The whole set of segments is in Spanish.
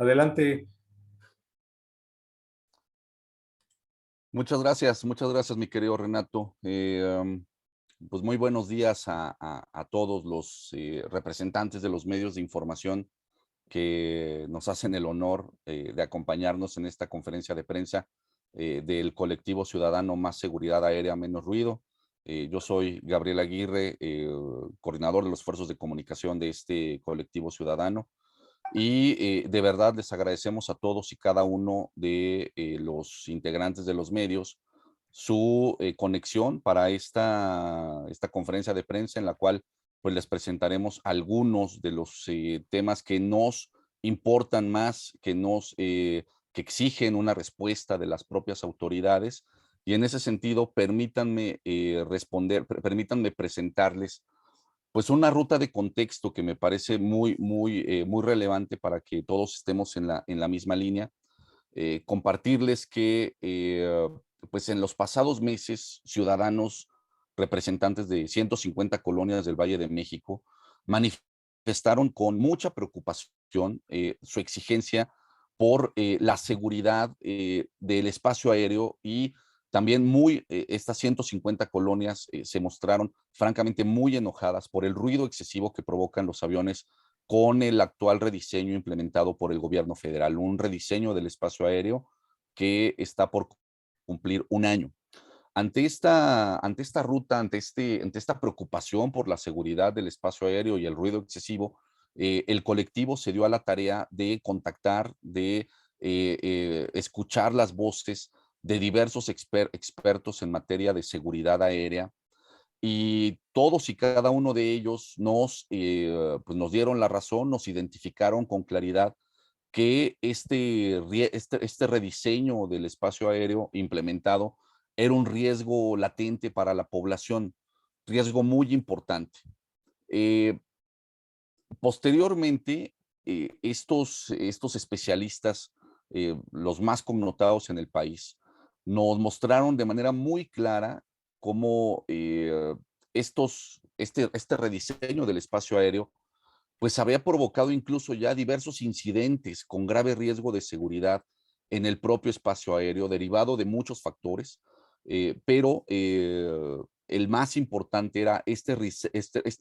Adelante. Muchas gracias, mi querido Renato. Pues muy buenos días a todos los representantes de los medios de información que nos hacen el honor de acompañarnos en esta conferencia de prensa del colectivo ciudadano Más Seguridad Aérea, Menos Ruido. Yo soy Gabriel Aguirre, coordinador de los esfuerzos de comunicación de este colectivo ciudadano. Y de verdad les agradecemos a todos y cada uno de los integrantes de los medios su conexión para esta conferencia de prensa en la cual pues les presentaremos algunos de los temas que nos importan más, que exigen una respuesta de las propias autoridades. Y en ese sentido, permítanme presentarles pues una ruta de contexto que me parece muy relevante para que todos estemos en la misma línea. Compartirles que pues en los pasados meses, ciudadanos representantes de 150 colonias del Valle de México manifestaron con mucha preocupación su exigencia por la seguridad del espacio aéreo y también estas 150 colonias se mostraron francamente muy enojadas por el ruido excesivo que provocan los aviones con el actual rediseño implementado por el gobierno federal, un rediseño del espacio aéreo que está por cumplir un año. Ante esta preocupación por la seguridad del espacio aéreo y el ruido excesivo, el colectivo se dio a la tarea de contactar, de escuchar las voces de diversos expertos en materia de seguridad aérea, y todos y cada uno de ellos pues nos dieron la razón, nos identificaron con claridad que este rediseño del espacio aéreo implementado era un riesgo latente para la población, riesgo muy importante. Eh, Posteriormente, estos especialistas, los más connotados en el país, nos mostraron de manera muy clara cómo este rediseño del espacio aéreo pues había provocado incluso ya diversos incidentes con grave riesgo de seguridad en el propio espacio aéreo, derivado de muchos factores, pero el más importante era este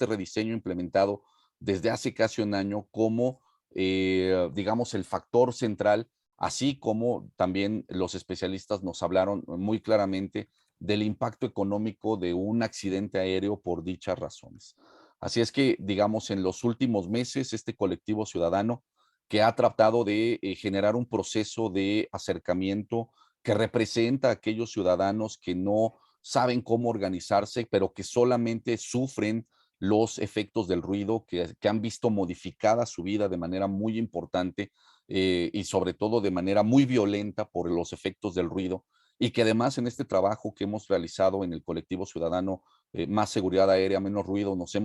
rediseño implementado desde hace casi un año como, digamos, el factor central, así como también los especialistas nos hablaron muy claramente del impacto económico de un accidente aéreo por dichas razones. Así es que, digamos, en los últimos meses, este colectivo ciudadano que ha tratado de generar un proceso de acercamiento que representa a aquellos ciudadanos que no saben cómo organizarse, pero que solamente sufren los efectos del ruido, que han visto modificada su vida de manera muy importante y sobre todo de manera muy violenta por los efectos del ruido, y que además en este trabajo que hemos realizado en el colectivo ciudadano Más Seguridad Aérea, Menos Ruido, nos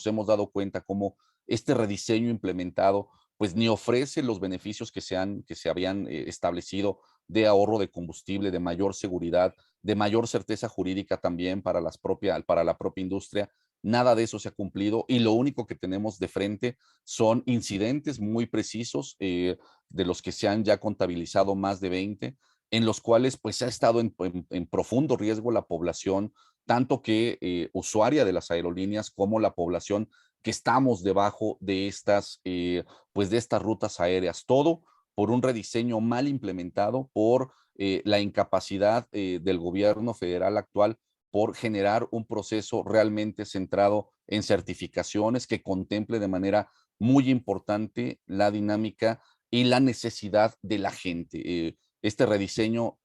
hemos dado cuenta cómo este rediseño implementado pues ni ofrece los beneficios que se habían establecido de ahorro de combustible, de mayor seguridad, de mayor certeza jurídica también para la propia industria. Nada de eso se ha cumplido y lo único que tenemos de frente son incidentes muy precisos, de los que se han ya contabilizado más de 20, en los cuales pues ha estado en profundo riesgo la población, tanto que usuaria de las aerolíneas como la población que estamos debajo de pues de estas rutas aéreas. Todo por un rediseño mal implementado, por la incapacidad del gobierno federal actual por generar un proceso realmente centrado en certificaciones que contemple de manera muy importante la dinámica y la necesidad de la gente. Este rediseño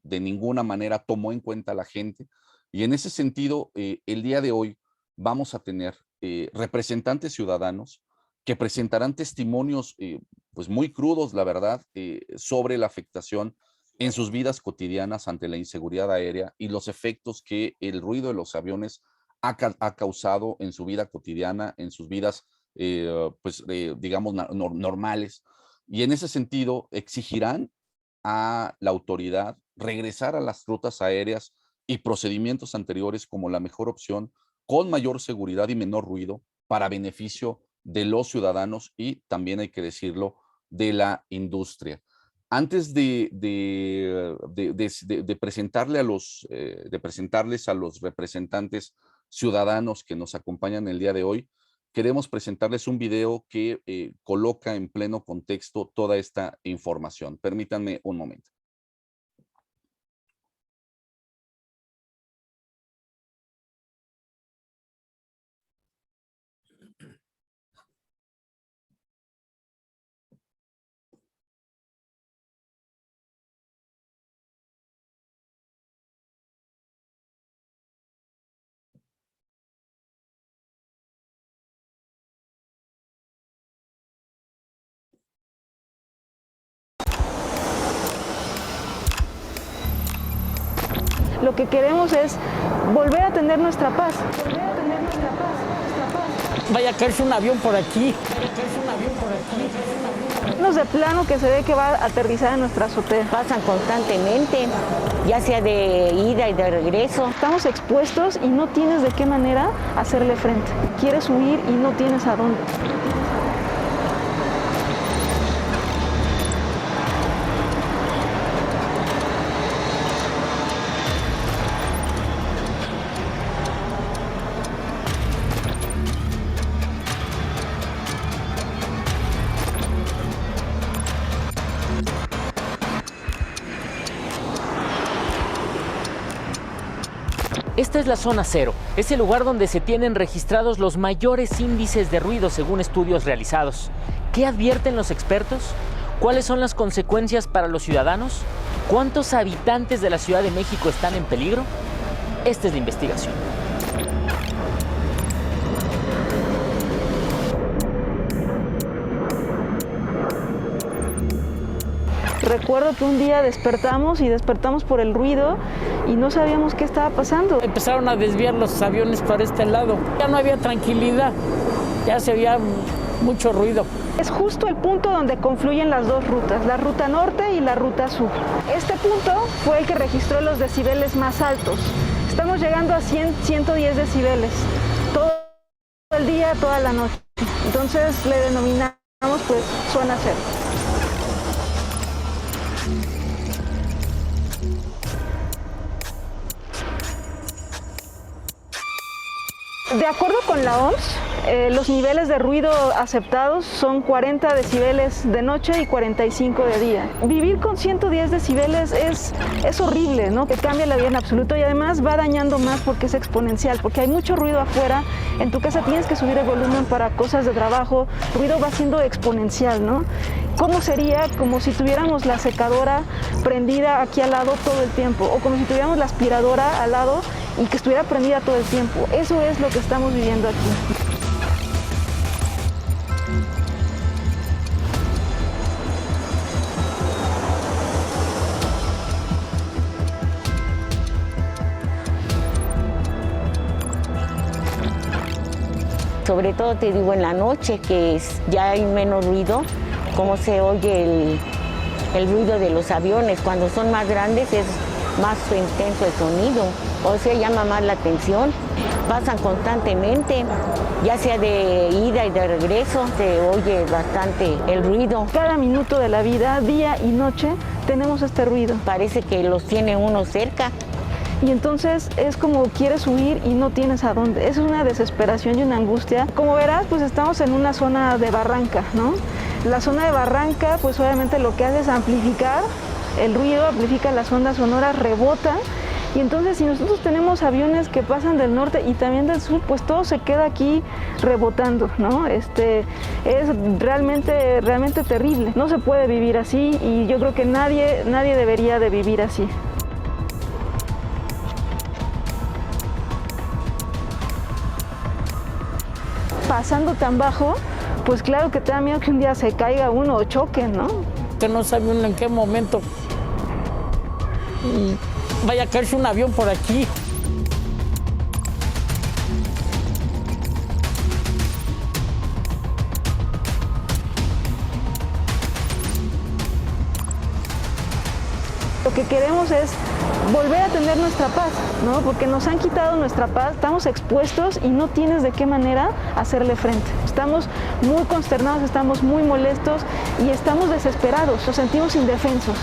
de ninguna manera tomó en cuenta a la gente, y en ese sentido, el día de hoy vamos a tener representantes ciudadanos que presentarán testimonios pues muy crudos, la verdad, sobre la afectación en sus vidas cotidianas ante la inseguridad aérea y los efectos que el ruido de los aviones ha causado en su vida cotidiana, en sus vidas, digamos, normales. Y en ese sentido, exigirán a la autoridad regresar a las rutas aéreas y procedimientos anteriores como la mejor opción, con mayor seguridad y menor ruido, para beneficio de los ciudadanos y también hay que decirlo, de la industria. Antes de presentarles a los representantes ciudadanos que nos acompañan el día de hoy, queremos presentarles un video que coloca en pleno contexto toda esta información. Permítanme un momento. Lo que queremos es volver a tener nuestra paz. Vaya a caerse un avión por aquí. Nos de plano que se ve que va a aterrizar en nuestra azotea. Pasan constantemente, ya sea de ida y de regreso. Estamos expuestos y no tienes de qué manera hacerle frente. Quieres huir y no tienes a dónde. Esta es la zona cero, es el lugar donde se tienen registrados los mayores índices de ruido según estudios realizados. ¿Qué advierten los expertos? ¿Cuáles son las consecuencias para los ciudadanos? ¿Cuántos habitantes de la Ciudad de México están en peligro? Esta es la investigación. Recuerdo que un día despertamos por el ruido y no sabíamos qué estaba pasando. Empezaron a desviar los aviones para este lado. Ya no había tranquilidad, ya se oía mucho ruido. Es justo el punto donde confluyen las dos rutas, la ruta norte y la ruta sur. Este punto fue el que registró los decibeles más altos. Estamos llegando a 110 decibeles, todo el día, toda la noche. Entonces le denominamos pues zona cero. De acuerdo con la OMS, los niveles de ruido aceptados son 40 decibeles de noche y 45 de día. Vivir con 110 decibeles es horrible, ¿no? Que cambia la vida en absoluto y además va dañando más porque es exponencial, porque hay mucho ruido afuera. En tu casa tienes que subir el volumen para cosas de trabajo, el ruido va siendo exponencial, ¿no? ¿Cómo sería? Como si tuviéramos la secadora prendida aquí al lado todo el tiempo, o como si tuviéramos la aspiradora al lado y que estuviera prendida todo el tiempo. Eso es lo que estamos viviendo aquí. Sobre todo te digo en la noche que ya hay menos ruido, como se oye el ruido de los aviones. Cuando son más grandes es más intenso el sonido, o sea, llama más la atención. Pasan constantemente, ya sea de ida y de regreso, se oye bastante el ruido. Cada minuto de la vida, día y noche, tenemos este ruido. Parece que los tiene uno cerca. Y entonces es como quieres huir y no tienes a dónde. Es una desesperación y una angustia. Como verás, pues estamos en una zona de barranca, ¿no? La zona de barranca, pues obviamente lo que hace es amplificar el ruido, amplifica las ondas sonoras, rebota. Y entonces si nosotros tenemos aviones que pasan del norte y también del sur, pues todo se queda aquí rebotando, ¿no? Es realmente terrible. No se puede vivir así y yo creo que nadie debería de vivir así. Pasando tan bajo, pues claro que te da miedo que un día se caiga uno o choque, ¿no? Que no sabe uno en qué momento vaya a caerse un avión por aquí. Lo que queremos es volver a tener nuestra paz, ¿no? Porque nos han quitado nuestra paz, estamos expuestos y no tienes de qué manera hacerle frente. Estamos muy consternados, estamos muy molestos y estamos desesperados, nos sentimos indefensos.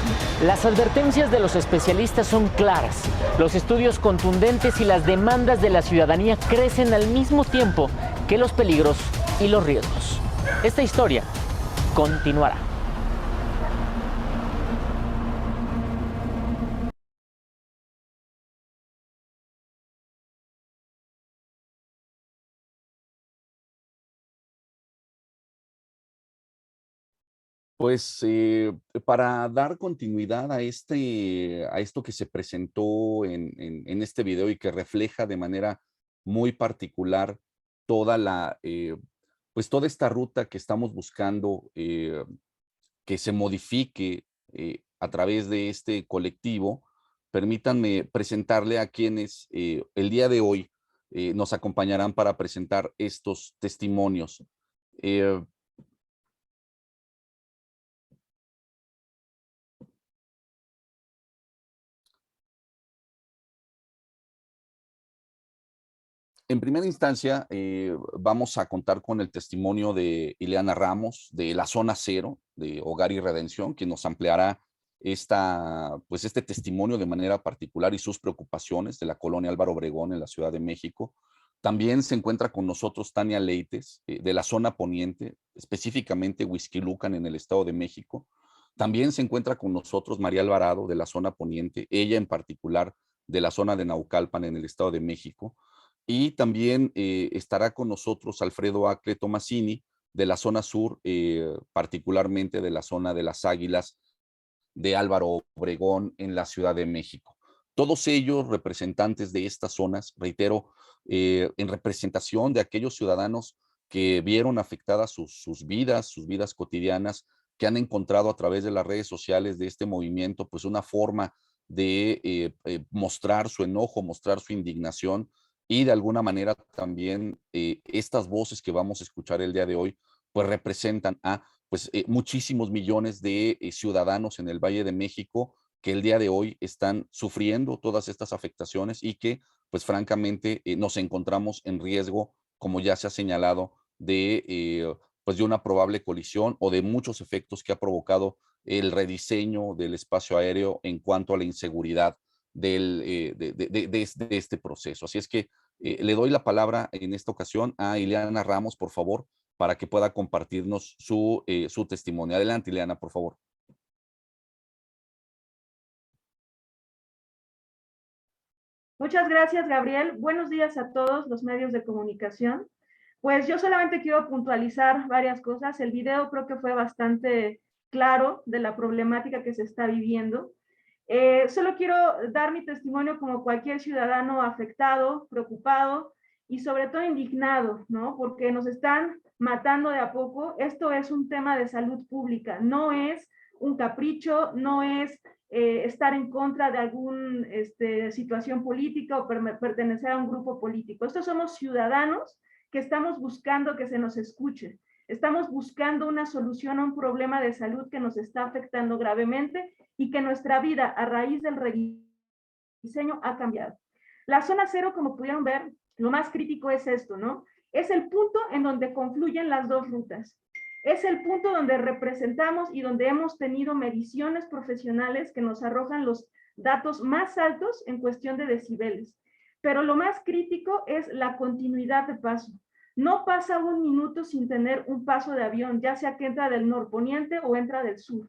Las advertencias de los especialistas son claras. Los estudios contundentes y las demandas de la ciudadanía crecen al mismo tiempo que los peligros y los riesgos. Esta historia continuará. Pues para dar continuidad a esto que se presentó en este video y que refleja de manera muy particular toda pues toda esta ruta que estamos buscando que se modifique a través de este colectivo, permítanme presentarle a quienes el día de hoy nos acompañarán para presentar estos testimonios. En primera instancia, vamos a contar con el testimonio de Ileana Ramos, de la Zona Cero, de Hogar y Redención, quien nos ampliará pues este testimonio de manera particular y sus preocupaciones de la colonia Álvaro Obregón en la Ciudad de México. También se encuentra con nosotros Tania Leites, de la Zona Poniente, específicamente Huixquilucan en el Estado de México. También se encuentra con nosotros María Alvarado, de la Zona Poniente, ella en particular de la zona de Naucalpan en el Estado de México. Y también estará con nosotros Alfredo Acle Tomasini, de la zona sur, particularmente de la zona de las Águilas de Álvaro Obregón en la Ciudad de México. Todos ellos representantes de estas zonas, reitero, en representación de aquellos ciudadanos que vieron afectadas sus vidas cotidianas, que han encontrado a través de las redes sociales de este movimiento, pues una forma de mostrar su enojo, mostrar su indignación, y de alguna manera también estas voces que vamos a escuchar el día de hoy, pues representan a pues, muchísimos millones de ciudadanos en el Valle de México que el día de hoy están sufriendo todas estas afectaciones y que, pues francamente, nos encontramos en riesgo, como ya se ha señalado, pues de una probable colisión o de muchos efectos que ha provocado el rediseño del espacio aéreo en cuanto a la inseguridad de este proceso. Así es que le doy la palabra en esta ocasión a Ileana Ramos, por favor, para que pueda compartirnos su testimonio. Adelante, Ileana, por favor. Muchas gracias, Gabriel. Buenos días a todos los medios de comunicación. Pues yo solamente quiero puntualizar varias cosas. El video creo que fue bastante claro de la problemática que se está viviendo. Solo quiero dar mi testimonio como cualquier ciudadano afectado, preocupado y sobre todo indignado, ¿no? Porque nos están matando de a poco. Esto es un tema de salud pública, no es un capricho, no es estar en contra de alguna situación política o pertenecer a un grupo político. Estos somos ciudadanos que estamos buscando que se nos escuche. Estamos buscando una solución a un problema de salud que nos está afectando gravemente y que nuestra vida a raíz del rediseño ha cambiado. La zona cero, como pudieron ver, lo más crítico es esto, ¿no? Es el punto en donde confluyen las dos rutas. Es el punto donde representamos y donde hemos tenido mediciones profesionales que nos arrojan los datos más altos en cuestión de decibeles. Pero lo más crítico es la continuidad de paso. No pasa un minuto sin tener un paso de avión, ya sea que entra del norponiente o entra del sur.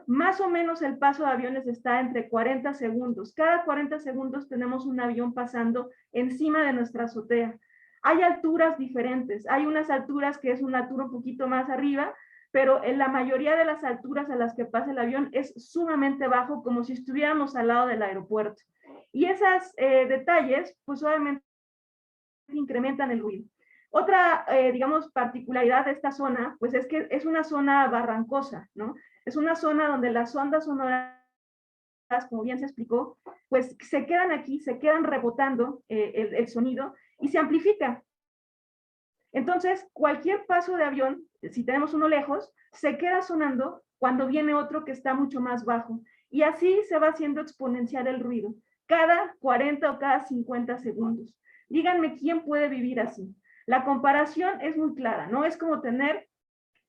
Más o menos el paso de aviones está entre 40 segundos. Cada 40 segundos tenemos un avión pasando encima de nuestra azotea. Hay alturas diferentes. Hay unas alturas que es una altura un poquito más arriba, pero en la mayoría de las alturas a las que pasa el avión es sumamente bajo, como si estuviéramos al lado del aeropuerto. Y esos detalles, pues obviamente incrementan el ruido. Otra, digamos, particularidad de esta zona, pues es que es una zona barrancosa, ¿no? Es una zona donde las ondas sonoras, como bien se explicó, pues se quedan aquí, se quedan rebotando el sonido y se amplifica. Entonces, cualquier paso de avión, si tenemos uno lejos, se queda sonando cuando viene otro que está mucho más bajo. Y así se va haciendo exponencial el ruido, cada 40 o cada 50 segundos. Díganme quién puede vivir así. La comparación es muy clara, ¿no? Es como tener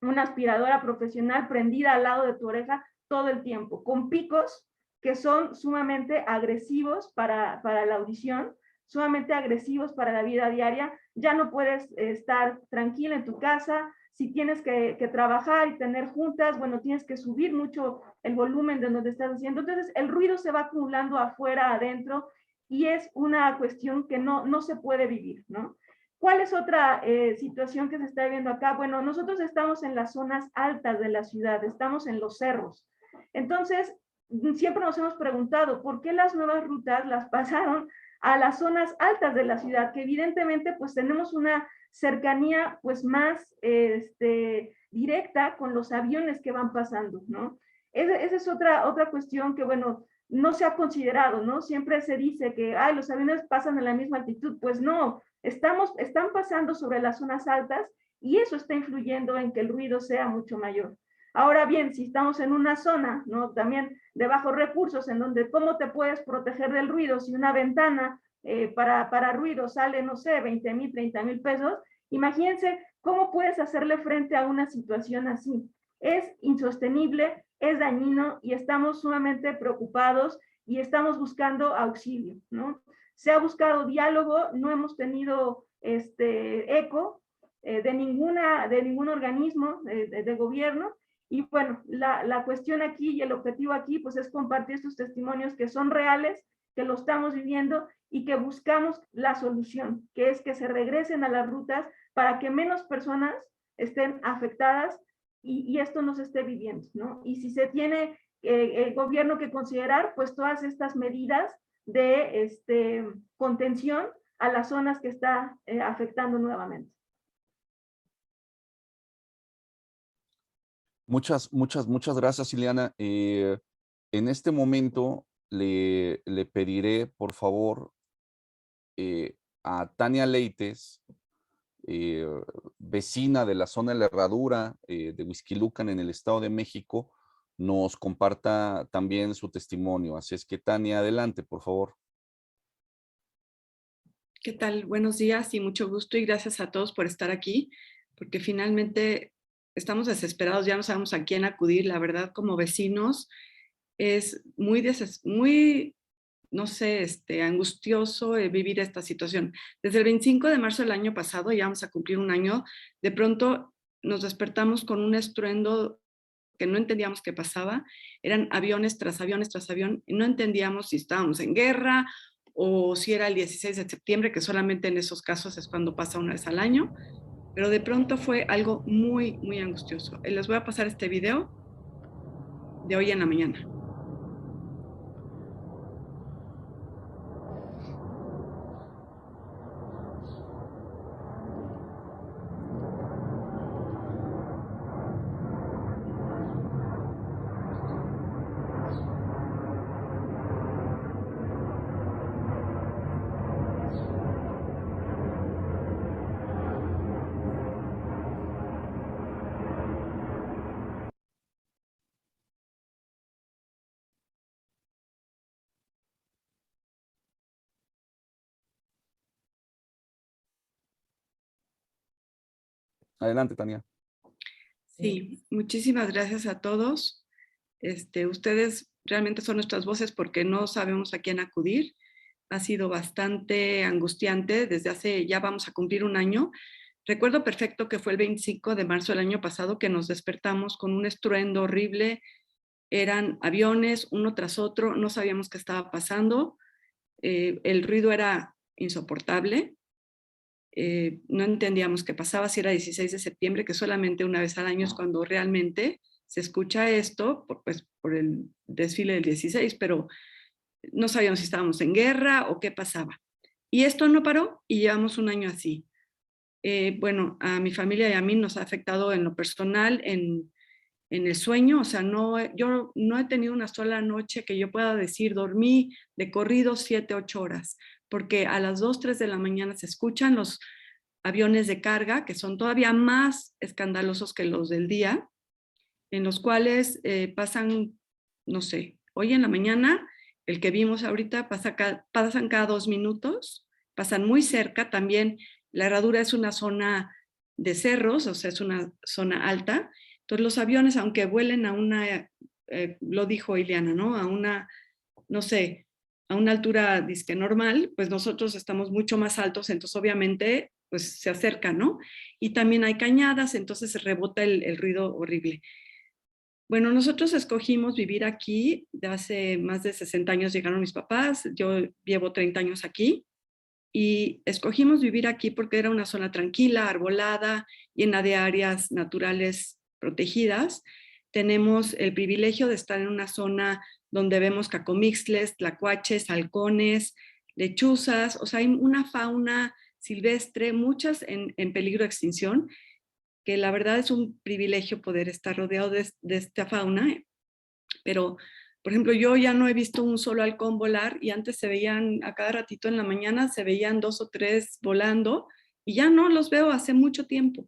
una aspiradora profesional prendida al lado de tu oreja todo el tiempo, con picos que son sumamente agresivos para la audición, sumamente agresivos para la vida diaria. Ya no puedes estar tranquila en tu casa. Si tienes que trabajar y tener juntas, bueno, tienes que subir mucho el volumen de donde estás haciendo. Entonces, el ruido se va acumulando afuera, adentro, y es una cuestión que no se puede vivir, ¿no? ¿Cuál es otra situación que se está viendo acá? Bueno, nosotros estamos en las zonas altas de la ciudad, estamos en los cerros. Entonces, siempre nos hemos preguntado, ¿por qué las nuevas rutas las pasaron a las zonas altas de la ciudad? Que evidentemente, pues tenemos una cercanía pues más directa con los aviones que van pasando, ¿no? Esa es otra cuestión que, bueno, no se ha considerado, ¿no? Siempre se dice que, ay, los aviones pasan a la misma altitud. Pues no, están pasando sobre las zonas altas y eso está influyendo en que el ruido sea mucho mayor. Ahora bien, si estamos en una zona, ¿no? También de bajos recursos, en donde cómo te puedes proteger del ruido si una ventana para ruido sale, no sé, 20,000, 30,000 pesos, imagínense cómo puedes hacerle frente a una situación así. Es insostenible, es dañino y estamos sumamente preocupados y estamos buscando auxilio, ¿no? Se ha buscado diálogo, no hemos tenido eco de ningún organismo de gobierno. Y bueno, la cuestión aquí y el objetivo aquí pues es compartir estos testimonios que son reales, que lo estamos viviendo y que buscamos la solución, que es que se regresen a las rutas para que menos personas estén afectadas y esto no se esté viviendo, ¿no? Y si se tiene el gobierno que considerar, pues todas estas medidas de contención a las zonas que está afectando nuevamente. Muchas gracias, Ileana. En este momento le pediré, por favor, a Tania Leites, vecina de la zona de la Herradura de Huixquilucan en el Estado de México, nos comparta también su testimonio. Así es que, Tania, adelante, por favor. ¿Qué tal? Buenos días y mucho gusto y gracias a todos por estar aquí, porque finalmente estamos desesperados, ya no sabemos a quién acudir. La verdad, como vecinos, es muy no sé, angustioso vivir esta situación. Desde el 25 de marzo del año pasado, ya vamos a cumplir un año, de pronto nos despertamos con un estruendo que no entendíamos qué pasaba. Eran aviones tras aviones tras avión, y no entendíamos si estábamos en guerra o si era el 16 de septiembre, que solamente en esos casos es cuando pasa una vez al año. Pero de pronto fue algo muy, muy angustioso. Les voy a pasar este video de hoy en la mañana. Adelante, Tania. Sí, muchísimas gracias a todos. Ustedes realmente son nuestras voces porque no sabemos a quién acudir. Ha sido bastante angustiante desde hace, ya vamos a cumplir un año. Recuerdo perfecto que fue el 25 de marzo del año pasado que nos despertamos con un estruendo horrible. Eran aviones uno tras otro, no sabíamos qué estaba pasando. El ruido era insoportable. No entendíamos qué pasaba, si era 16 de septiembre, que solamente una vez al año es cuando realmente se escucha esto, por el desfile del 16, pero no sabíamos si estábamos en guerra o qué pasaba. Y esto no paró y llevamos un año así. Bueno, a mi familia y a mí nos ha afectado en lo personal, en el sueño. O sea, yo no he tenido una sola noche que yo pueda decir, dormí de corrido 7, 8 horas, porque a las 2, 3 de la mañana se escuchan los aviones de carga, que son todavía más escandalosos que los del día, en los cuales pasan, no sé, Hoy en la mañana, el que vimos ahorita, pasan cada 2 minutos, pasan muy cerca. También la herradura es una zona de cerros, o sea, es una zona alta. Entonces los aviones, aunque vuelen a una, lo dijo Ileana, ¿no? A una, no sé, a una altura disque normal, pues nosotros estamos mucho más altos, entonces obviamente pues se acercan, ¿no? Y también hay cañadas, entonces rebota el ruido horrible. Bueno, nosotros escogimos vivir aquí, de hace más de 60 años llegaron mis papás, yo llevo 30 años aquí, y escogimos vivir aquí porque era una zona tranquila, arbolada, llena de áreas naturales protegidas. Tenemos el privilegio de estar en una zona donde vemos cacomixtles, tlacuaches, halcones, lechuzas, o sea, hay una fauna silvestre, muchas en peligro de extinción, que la verdad es un privilegio poder estar rodeado de esta fauna, pero por ejemplo, yo ya no he visto un solo halcón volar y antes se veían a cada ratito en la mañana, se veían 2 o 3 volando y ya no los veo hace mucho tiempo.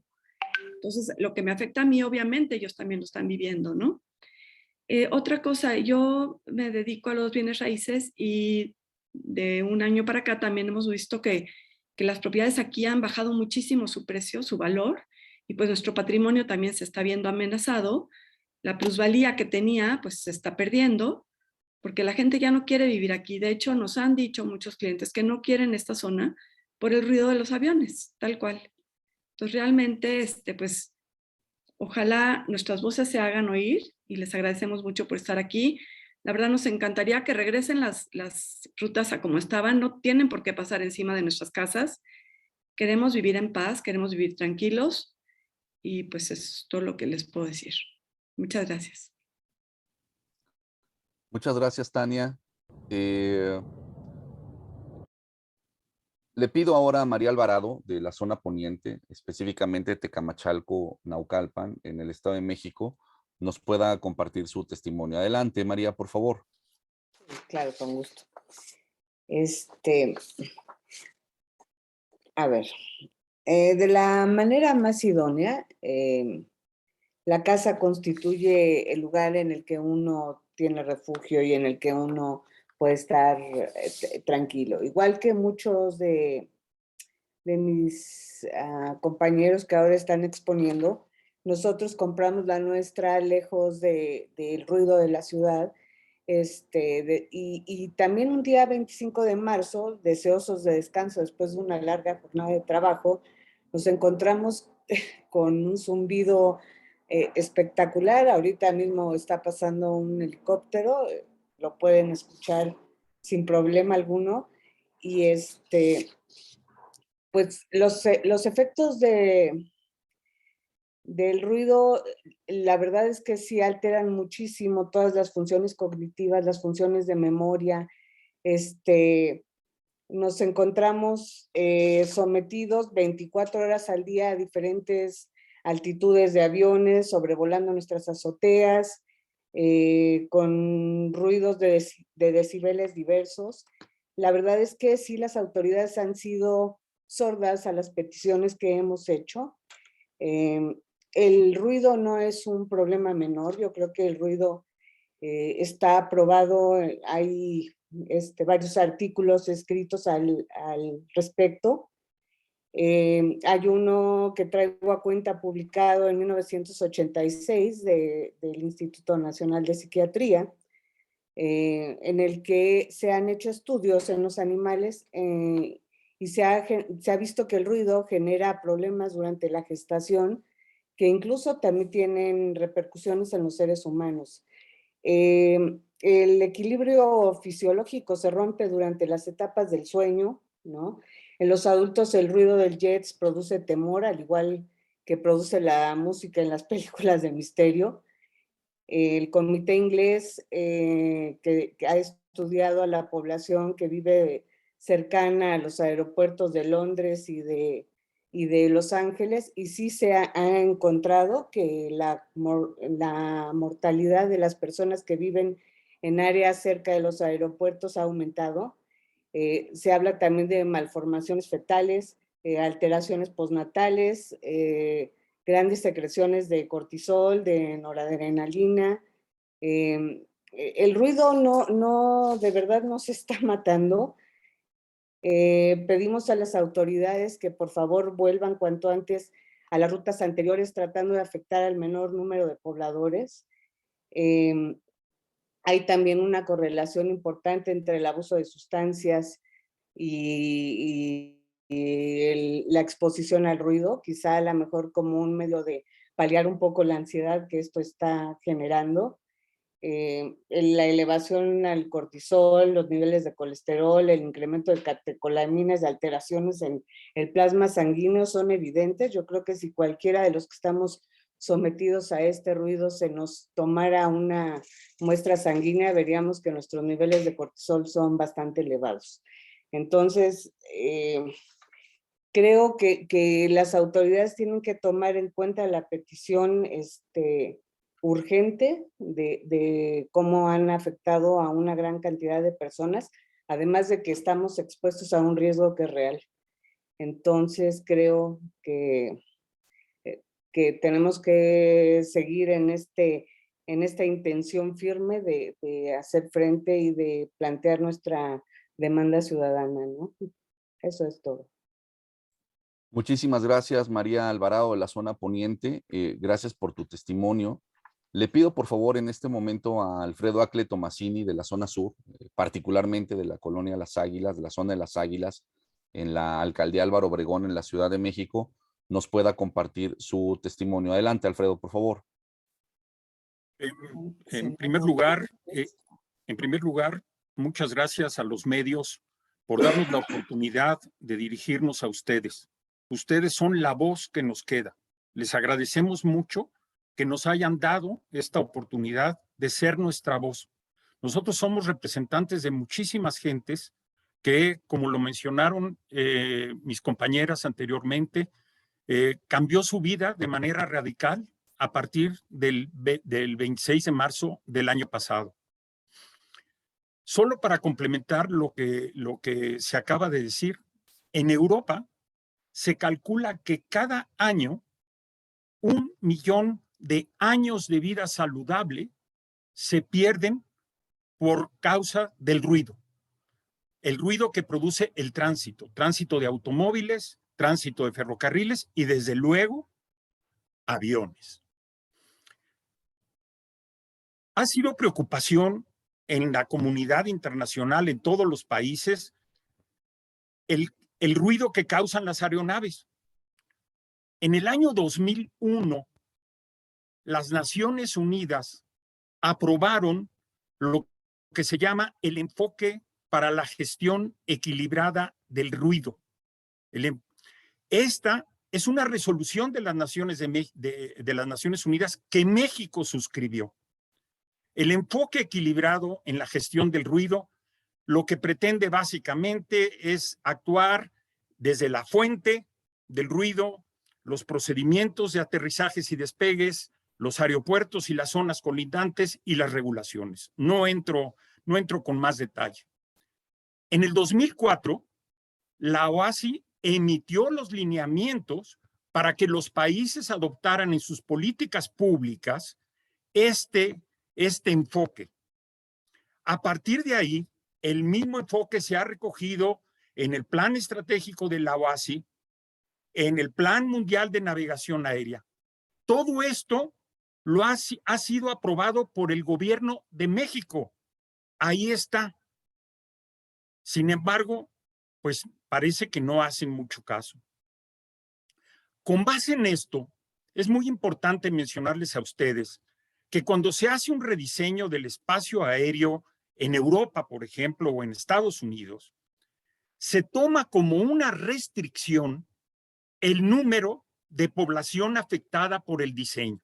Entonces, lo que me afecta a mí, obviamente, ellos también lo están viviendo, ¿no? Otra cosa, yo me dedico a los bienes raíces y de un año para acá también hemos visto que las propiedades aquí han bajado muchísimo su precio, su valor, y pues nuestro patrimonio también se está viendo amenazado. La plusvalía que tenía, pues se está perdiendo, porque la gente ya no quiere vivir aquí. De hecho, nos han dicho muchos clientes que no quieren esta zona por el ruido de los aviones, tal cual. Entonces, realmente, pues, ojalá nuestras voces se hagan oír y les agradecemos mucho por estar aquí. La verdad, nos encantaría que regresen las rutas a como estaban. No tienen por qué pasar encima de nuestras casas. Queremos vivir en paz, queremos vivir tranquilos y pues es todo lo que les puedo decir. Muchas gracias. Muchas gracias, Tania. Le pido ahora a María Alvarado, de la zona poniente, específicamente Tecamachalco, Naucalpan, en el Estado de México, nos pueda compartir su testimonio. Adelante, María, por favor. Claro, con gusto. A ver, de la manera más idónea, la casa constituye el lugar en el que uno tiene refugio y en el que uno puede estar tranquilo. Igual que muchos de mis compañeros que ahora están exponiendo, nosotros compramos la nuestra lejos del ruido de la ciudad. Y también un día 25 de marzo, deseosos de descanso después de una larga jornada de trabajo, nos encontramos con un zumbido espectacular. Ahorita mismo está pasando un helicóptero, lo pueden escuchar sin problema alguno. Y pues los efectos del ruido, la verdad es que sí alteran muchísimo todas las funciones cognitivas, las funciones de memoria. Nos encontramos sometidos 24 horas al día a diferentes altitudes de aviones, sobrevolando nuestras azoteas, con ruidos de decibeles diversos. La verdad es que sí, las autoridades han sido sordas a las peticiones que hemos hecho. El ruido no es un problema menor, yo creo que el ruido está aprobado, hay varios artículos escritos al respecto. Hay uno que traigo a cuenta publicado en 1986 del Instituto Nacional de Psiquiatría, en el que se han hecho estudios en los animales y se ha visto que el ruido genera problemas durante la gestación, que incluso también tienen repercusiones en los seres humanos. El equilibrio fisiológico se rompe durante las etapas del sueño, ¿no? En los adultos el ruido del jets produce temor, al igual que produce la música en las películas de misterio. El comité inglés que ha estudiado a la población que vive cercana a los aeropuertos de Londres y de Los Ángeles, y sí se ha encontrado que la mortalidad de las personas que viven en áreas cerca de los aeropuertos ha aumentado. Se habla también de malformaciones fetales, alteraciones postnatales, grandes secreciones de cortisol, de noradrenalina, el ruido de verdad no se está matando. Pedimos a las autoridades que por favor vuelvan cuanto antes a las rutas anteriores tratando de afectar al menor número de pobladores. Hay también una correlación importante entre el abuso de sustancias y la exposición al ruido, quizá a lo mejor como un medio de paliar un poco la ansiedad que esto está generando. La elevación al cortisol, los niveles de colesterol, el incremento de catecolaminas, de alteraciones en el plasma sanguíneo son evidentes. Yo creo que si cualquiera de los que estamos sometidos a este ruido se nos tomara una muestra sanguínea, veríamos que nuestros niveles de cortisol son bastante elevados. Entonces, creo que las autoridades tienen que tomar en cuenta la petición urgente de cómo han afectado a una gran cantidad de personas, además de que estamos expuestos a un riesgo que es real. Entonces, creo que tenemos que seguir en esta intención firme de hacer frente y de plantear nuestra demanda ciudadana, ¿no? Eso es todo. Muchísimas gracias, María Alvarado, de la zona poniente. Gracias por tu testimonio. Le pido, por favor, en este momento a Alfredo Acle Tomasini, de la zona sur, particularmente de la colonia Las Águilas, de la zona de Las Águilas, en la alcaldía Álvaro Obregón, en la Ciudad de México, nos pueda compartir su testimonio. Adelante, Alfredo, por favor. En primer lugar, muchas gracias a los medios por darnos la oportunidad de dirigirnos a ustedes. Ustedes son la voz que nos queda. Les agradecemos mucho que nos hayan dado esta oportunidad de ser nuestra voz. Nosotros somos representantes de muchísimas gentes que, como lo mencionaron mis compañeras anteriormente, cambió su vida de manera radical a partir del 26 de marzo del año pasado. Solo para complementar lo que se acaba de decir, en Europa se calcula que cada año 1 millón de años de vida saludable se pierden por causa del ruido. El ruido que produce el tránsito de automóviles, tránsito de ferrocarriles y desde luego aviones. Ha sido preocupación en la comunidad internacional, en todos los países, el ruido que causan las aeronaves. En el año 2001, las Naciones Unidas aprobaron lo que se llama el enfoque para la gestión equilibrada del ruido. Esta es una resolución de las Naciones Unidas que México suscribió. El enfoque equilibrado en la gestión del ruido lo que pretende básicamente es actuar desde la fuente del ruido, los procedimientos de aterrizajes y despegues, los aeropuertos y las zonas colindantes y las regulaciones. No entro con más detalle. En el 2004, la OASI emitió los lineamientos para que los países adoptaran en sus políticas públicas este enfoque. A partir de ahí, el mismo enfoque se ha recogido en el Plan Estratégico de la OASI, en el Plan Mundial de Navegación Aérea. Todo esto ha sido aprobado por el gobierno de México. Ahí está. Sin embargo, pues parece que no hacen mucho caso. Con base en esto, es muy importante mencionarles a ustedes que cuando se hace un rediseño del espacio aéreo en Europa, por ejemplo, o en Estados Unidos, se toma como una restricción el número de población afectada por el diseño.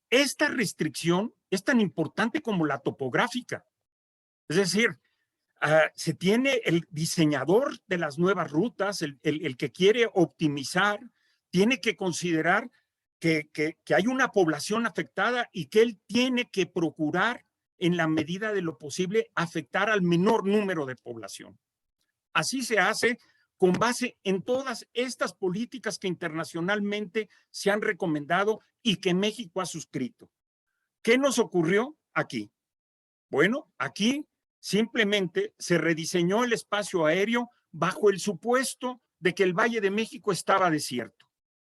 Esta restricción es tan importante como la topográfica. Es decir, se tiene el diseñador de las nuevas rutas, el que quiere optimizar, tiene que considerar que hay una población afectada y que él tiene que procurar, en la medida de lo posible, afectar al menor número de población. Así se hace con base en todas estas políticas que internacionalmente se han recomendado y que México ha suscrito. ¿Qué nos ocurrió aquí? Bueno, aquí simplemente se rediseñó el espacio aéreo bajo el supuesto de que el Valle de México estaba desierto.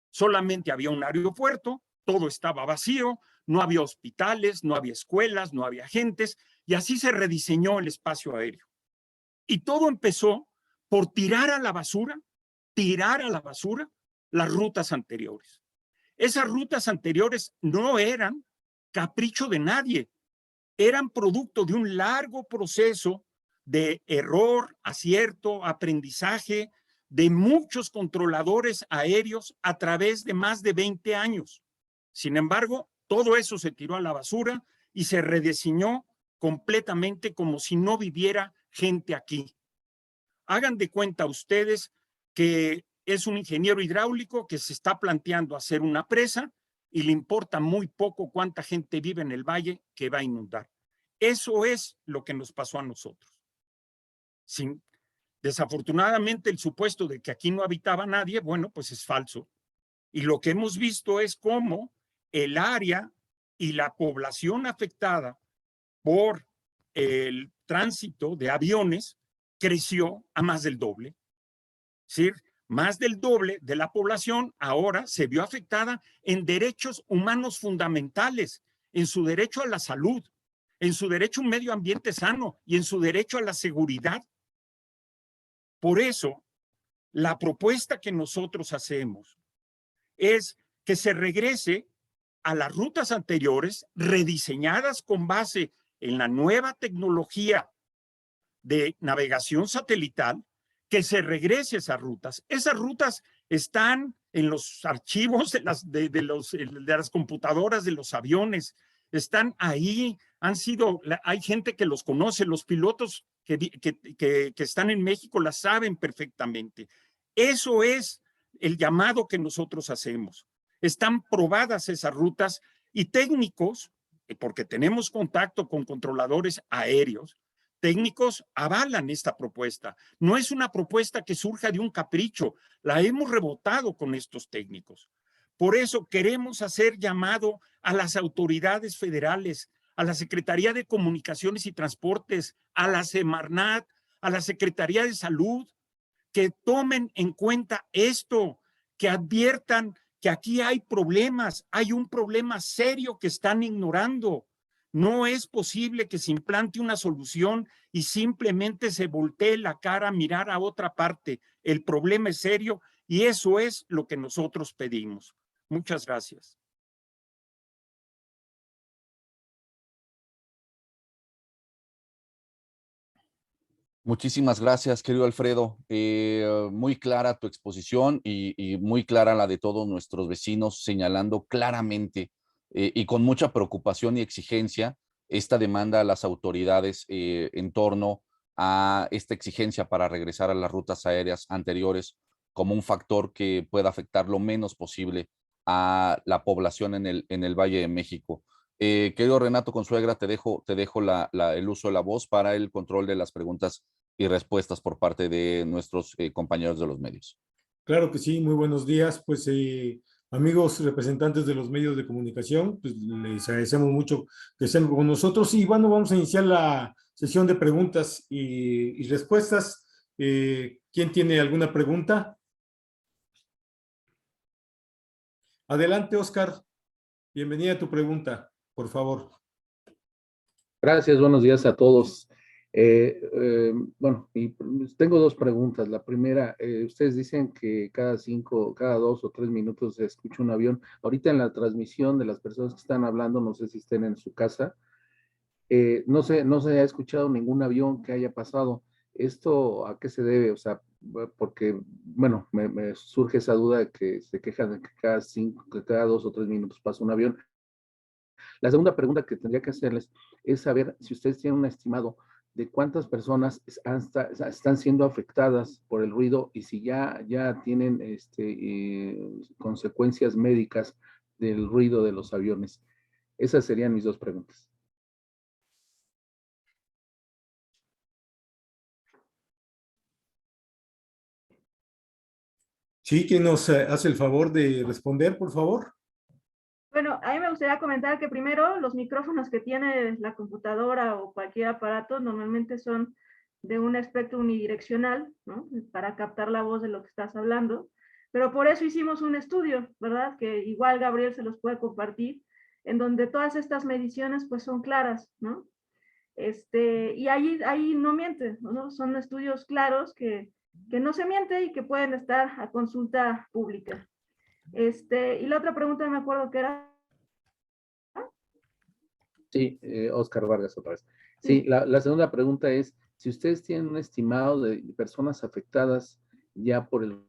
Solamente había un aeropuerto, todo estaba vacío, no había hospitales, no había escuelas, no había gentes, y así se rediseñó el espacio aéreo. Y todo empezó por tirar a la basura las rutas anteriores. Esas rutas anteriores no eran capricho de nadie, eran producto de un largo proceso de error, acierto, aprendizaje de muchos controladores aéreos a través de más de 20 años. Sin embargo, todo eso se tiró a la basura y se rediseñó completamente como si no viviera gente aquí. Hagan de cuenta ustedes que es un ingeniero hidráulico que se está planteando hacer una presa y le importa muy poco cuánta gente vive en el valle que va a inundar. Eso es lo que nos pasó a nosotros. Desafortunadamente, el supuesto de que aquí no habitaba nadie, bueno, pues es falso. Y lo que hemos visto es cómo el área y la población afectada por el tránsito de aviones creció a más del doble. Es decir, más del doble de la población ahora se vio afectada en derechos humanos fundamentales, en su derecho a la salud, en su derecho a un medio ambiente sano y en su derecho a la seguridad. Por eso, la propuesta que nosotros hacemos es que se regrese a las rutas anteriores, rediseñadas con base en la nueva tecnología de navegación satelital, que se regrese a esas rutas. Esas rutas están en los archivos de las computadoras de los aviones, están ahí, hay gente que los conoce, los pilotos que están en México las saben perfectamente. Eso es el llamado que nosotros hacemos. Están probadas esas rutas y técnicos, porque tenemos contacto con controladores aéreos, técnicos avalan esta propuesta. No es una propuesta que surja de un capricho, la hemos rebotado con estos técnicos. Por eso queremos hacer llamado a las autoridades federales, a la Secretaría de Comunicaciones y Transportes, a la Semarnat, a la Secretaría de Salud, que tomen en cuenta esto, que adviertan que aquí hay problemas, hay un problema serio que están ignorando. No es posible que se implante una solución y simplemente se voltee la cara a mirar a otra parte. El problema es serio y eso es lo que nosotros pedimos. Muchas gracias. Muchísimas gracias, querido Alfredo. Muy clara tu exposición y muy clara la de todos nuestros vecinos, señalando claramente y con mucha preocupación y exigencia esta demanda a las autoridades en torno a esta exigencia para regresar a las rutas aéreas anteriores como un factor que pueda afectar lo menos posible a la población en el Valle de México. Querido Renato Consuegra, te dejo el uso de la voz para el control de las preguntas y respuestas por parte de nuestros compañeros de los medios. Claro que sí, muy buenos días. Pues amigos representantes de los medios de comunicación, pues les agradecemos mucho que estén con nosotros y bueno, vamos a iniciar la sesión de preguntas y respuestas. ¿Quién tiene alguna pregunta? Adelante, Oscar. Bienvenida a tu pregunta, por favor. Gracias, buenos días a todos. Bueno, tengo dos preguntas. La primera, ustedes dicen que cada 2 o 3 minutos se escucha un avión. Ahorita en la transmisión de las personas que están hablando, no sé si estén en su casa, no se ha escuchado ningún avión que haya pasado. ¿Esto a qué se debe? O sea, porque, bueno, me surge esa duda de que se quejan de que cada 2 o 3 minutos pasa un avión. La segunda pregunta que tendría que hacerles es saber si ustedes tienen un estimado de cuántas personas están siendo afectadas por el ruido y si ya tienen consecuencias médicas del ruido de los aviones. Esas serían mis dos preguntas. Sí, ¿quién nos hace el favor de responder, por favor? Bueno, mí me gustaría comentar que primero los micrófonos que tiene la computadora o cualquier aparato normalmente son de un espectro unidireccional, ¿no? Para captar la voz de lo que estás hablando. Pero por eso hicimos un estudio, ¿verdad? Que igual Gabriel se los puede compartir, en donde todas estas mediciones pues son claras, ¿no? Y ahí no miente, ¿no? Son estudios claros que no se miente y que pueden estar a consulta pública. Y la otra pregunta me acuerdo que era. Sí, Oscar Vargas otra vez. Sí, la segunda pregunta es, si ustedes tienen un estimado de personas afectadas ya por el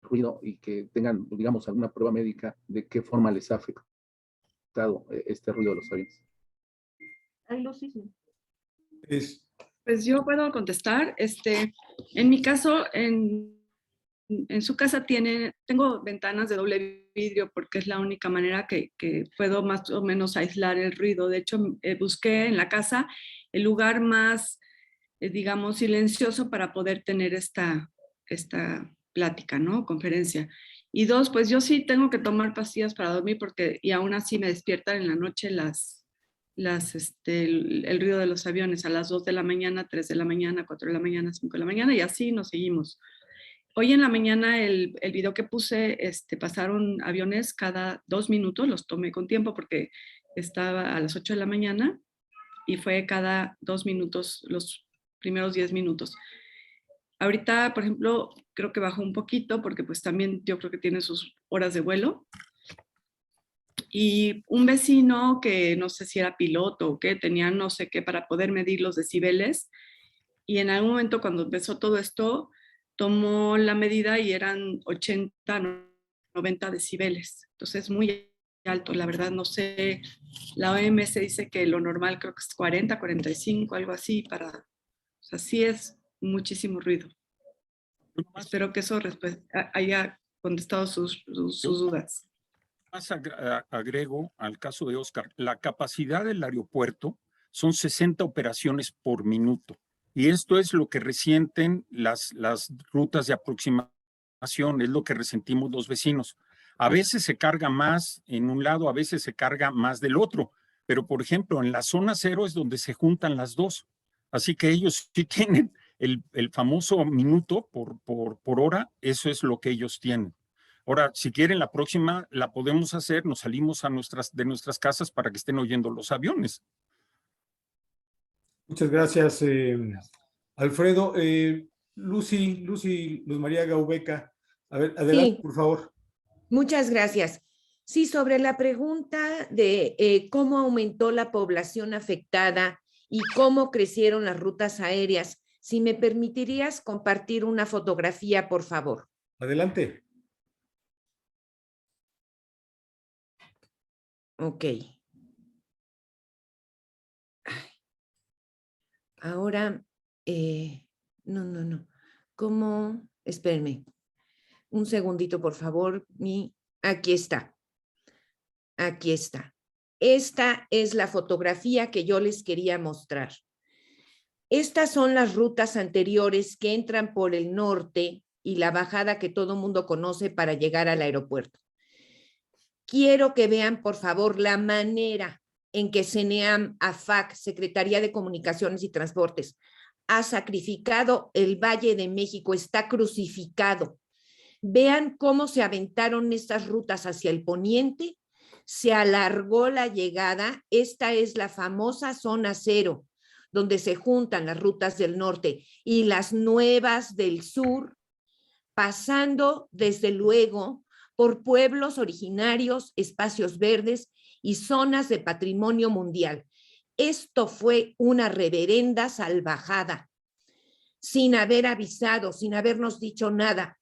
ruido y que tengan, digamos, alguna prueba médica, ¿de qué forma les ha afectado este ruido de los aviones? Ay, Lucy, sí. Pues yo puedo contestar. En mi caso, en su casa tengo ventanas de doble vidrio porque es la única manera que puedo más o menos aislar el ruido. De hecho, busqué en la casa el lugar más, digamos, silencioso para poder tener esta plática, ¿no? Conferencia. Y dos, pues yo sí tengo que tomar pastillas para dormir y aún así me despiertan en la noche el ruido de los aviones a las 2 de la mañana, 3 de la mañana, 4 de la mañana, 5 de la mañana y así nos seguimos. Hoy en la mañana el video que puse, pasaron aviones cada 2 minutos, los tomé con tiempo porque estaba a las 8 de la mañana y fue cada 2 minutos, los primeros 10 minutos. Ahorita, por ejemplo, creo que bajó un poquito porque pues también yo creo que tiene sus horas de vuelo. Y un vecino que no sé si era piloto o qué, tenía no sé qué para poder medir los decibeles. Y en algún momento cuando empezó todo esto, tomó la medida y eran 80, 90 decibeles. Entonces muy alto, la verdad no sé. La OMS dice que lo normal creo que es 40, 45, algo así. O sea, sí es muchísimo ruido. Espero que eso haya contestado sus dudas. Más agrego al caso de Oscar, la capacidad del aeropuerto son 60 operaciones por minuto. Y esto es lo que resienten las rutas de aproximación, es lo que resentimos los vecinos. A veces se carga más en un lado, a veces se carga más del otro. Pero, por ejemplo, en la zona 0 es donde se juntan las dos. Así que ellos sí tienen el famoso minuto por hora, eso es lo que ellos tienen. Ahora, si quieren, la próxima la podemos hacer, nos salimos de nuestras casas para que estén oyendo los aviones. Muchas gracias, Alfredo. Luz María Gaubeca. A ver, adelante, Sí. por favor. Muchas gracias. Sí, sobre la pregunta de cómo aumentó la población afectada y cómo crecieron las rutas aéreas, si me permitirías compartir una fotografía, por favor. Adelante. Ok. Ahora, no. ¿Cómo? Espérenme. Un segundito, por favor. Aquí está. Aquí está. Esta es la fotografía que yo les quería mostrar. Estas son las rutas anteriores que entran por el norte y la bajada que todo mundo conoce para llegar al aeropuerto. Quiero que vean, por favor, la manera en que CENEAM, AFAC, Secretaría de Comunicaciones y Transportes, ha sacrificado el Valle de México, está crucificado. Vean cómo se aventaron estas rutas hacia el poniente, se alargó la llegada. Esta es la famosa zona 0, donde se juntan las rutas del norte y las nuevas del sur, pasando desde luego por pueblos originarios, espacios verdes y zonas de patrimonio mundial. Esto fue una reverenda salvajada, sin haber avisado, sin habernos dicho nada.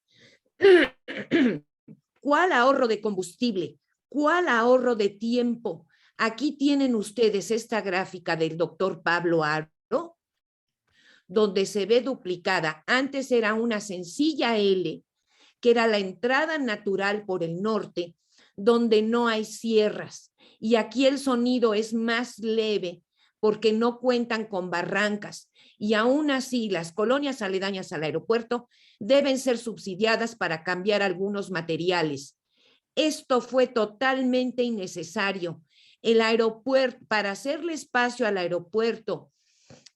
¿Cuál ahorro de combustible? ¿Cuál ahorro de tiempo? Aquí tienen ustedes esta gráfica del doctor Pablo Aro, donde se ve duplicada. Antes era una sencilla L, que era la entrada natural por el norte, donde no hay sierras. Y aquí el sonido es más leve porque no cuentan con barrancas. Y aún así, las colonias aledañas al aeropuerto deben ser subsidiadas para cambiar algunos materiales. Esto fue totalmente innecesario. El aeropuerto, para hacerle espacio al aeropuerto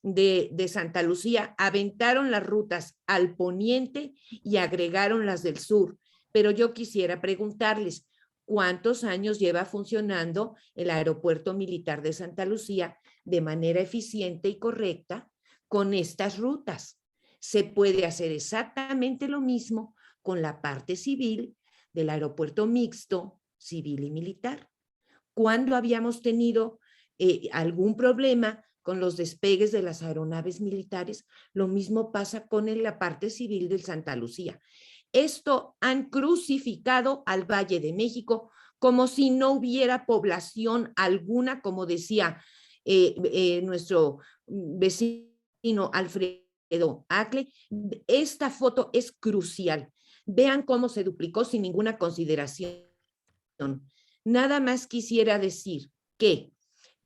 de Santa Lucía, aventaron las rutas al poniente y agregaron las del sur. Pero yo quisiera preguntarles, ¿cuántos años lleva funcionando el aeropuerto militar de Santa Lucía de manera eficiente y correcta con estas rutas? Se puede hacer exactamente lo mismo con la parte civil del aeropuerto mixto, civil y militar. ¿Cuándo habíamos tenido algún problema con los despegues de las aeronaves militares? Lo mismo pasa con la parte civil del Santa Lucía. Esto han crucificado al Valle de México como si no hubiera población alguna, como decía nuestro vecino Alfredo Acle. Esta foto es crucial. Vean cómo se duplicó sin ninguna consideración. Nada más quisiera decir que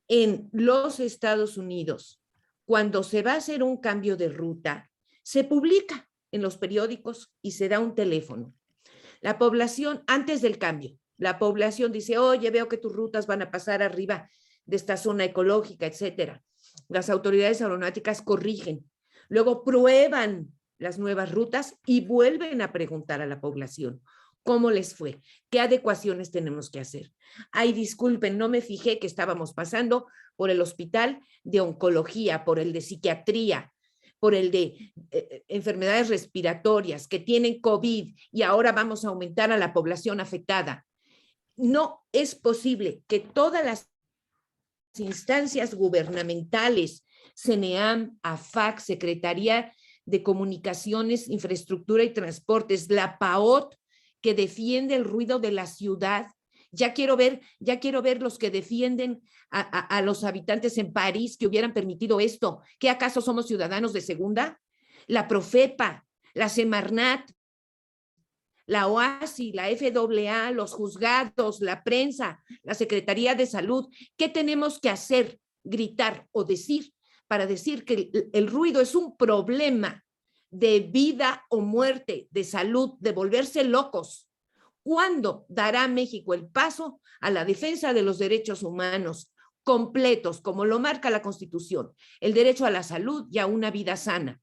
en los Estados Unidos, cuando se va a hacer un cambio de ruta, se publica en los periódicos y se da un teléfono. La población, antes del cambio, la población dice, oye, veo que tus rutas van a pasar arriba de esta zona ecológica, etcétera. Las autoridades aeronáuticas corrigen, luego prueban las nuevas rutas y vuelven a preguntar a la población cómo les fue, qué adecuaciones tenemos que hacer. Ay, disculpen, no me fijé que estábamos pasando por el hospital de oncología, por el de psiquiatría, por el de enfermedades respiratorias que tienen COVID y ahora vamos a aumentar a la población afectada. No es posible que todas las instancias gubernamentales, CNEAM, AFAC, Secretaría de Comunicaciones, Infraestructura y Transportes, la PAOT, que defiende el ruido de la ciudad. Ya quiero ver los que defienden a los habitantes en París que hubieran permitido esto. ¿Qué acaso somos ciudadanos de segunda? La Profepa, la Semarnat, la OASI, la FAA, los juzgados, la prensa, la Secretaría de Salud. ¿Qué tenemos que hacer? Gritar o decir para decir que el ruido es un problema de vida o muerte, de salud, de volverse locos. ¿Cuándo dará México el paso a la defensa de los derechos humanos completos, como lo marca la Constitución? El derecho a la salud y a una vida sana.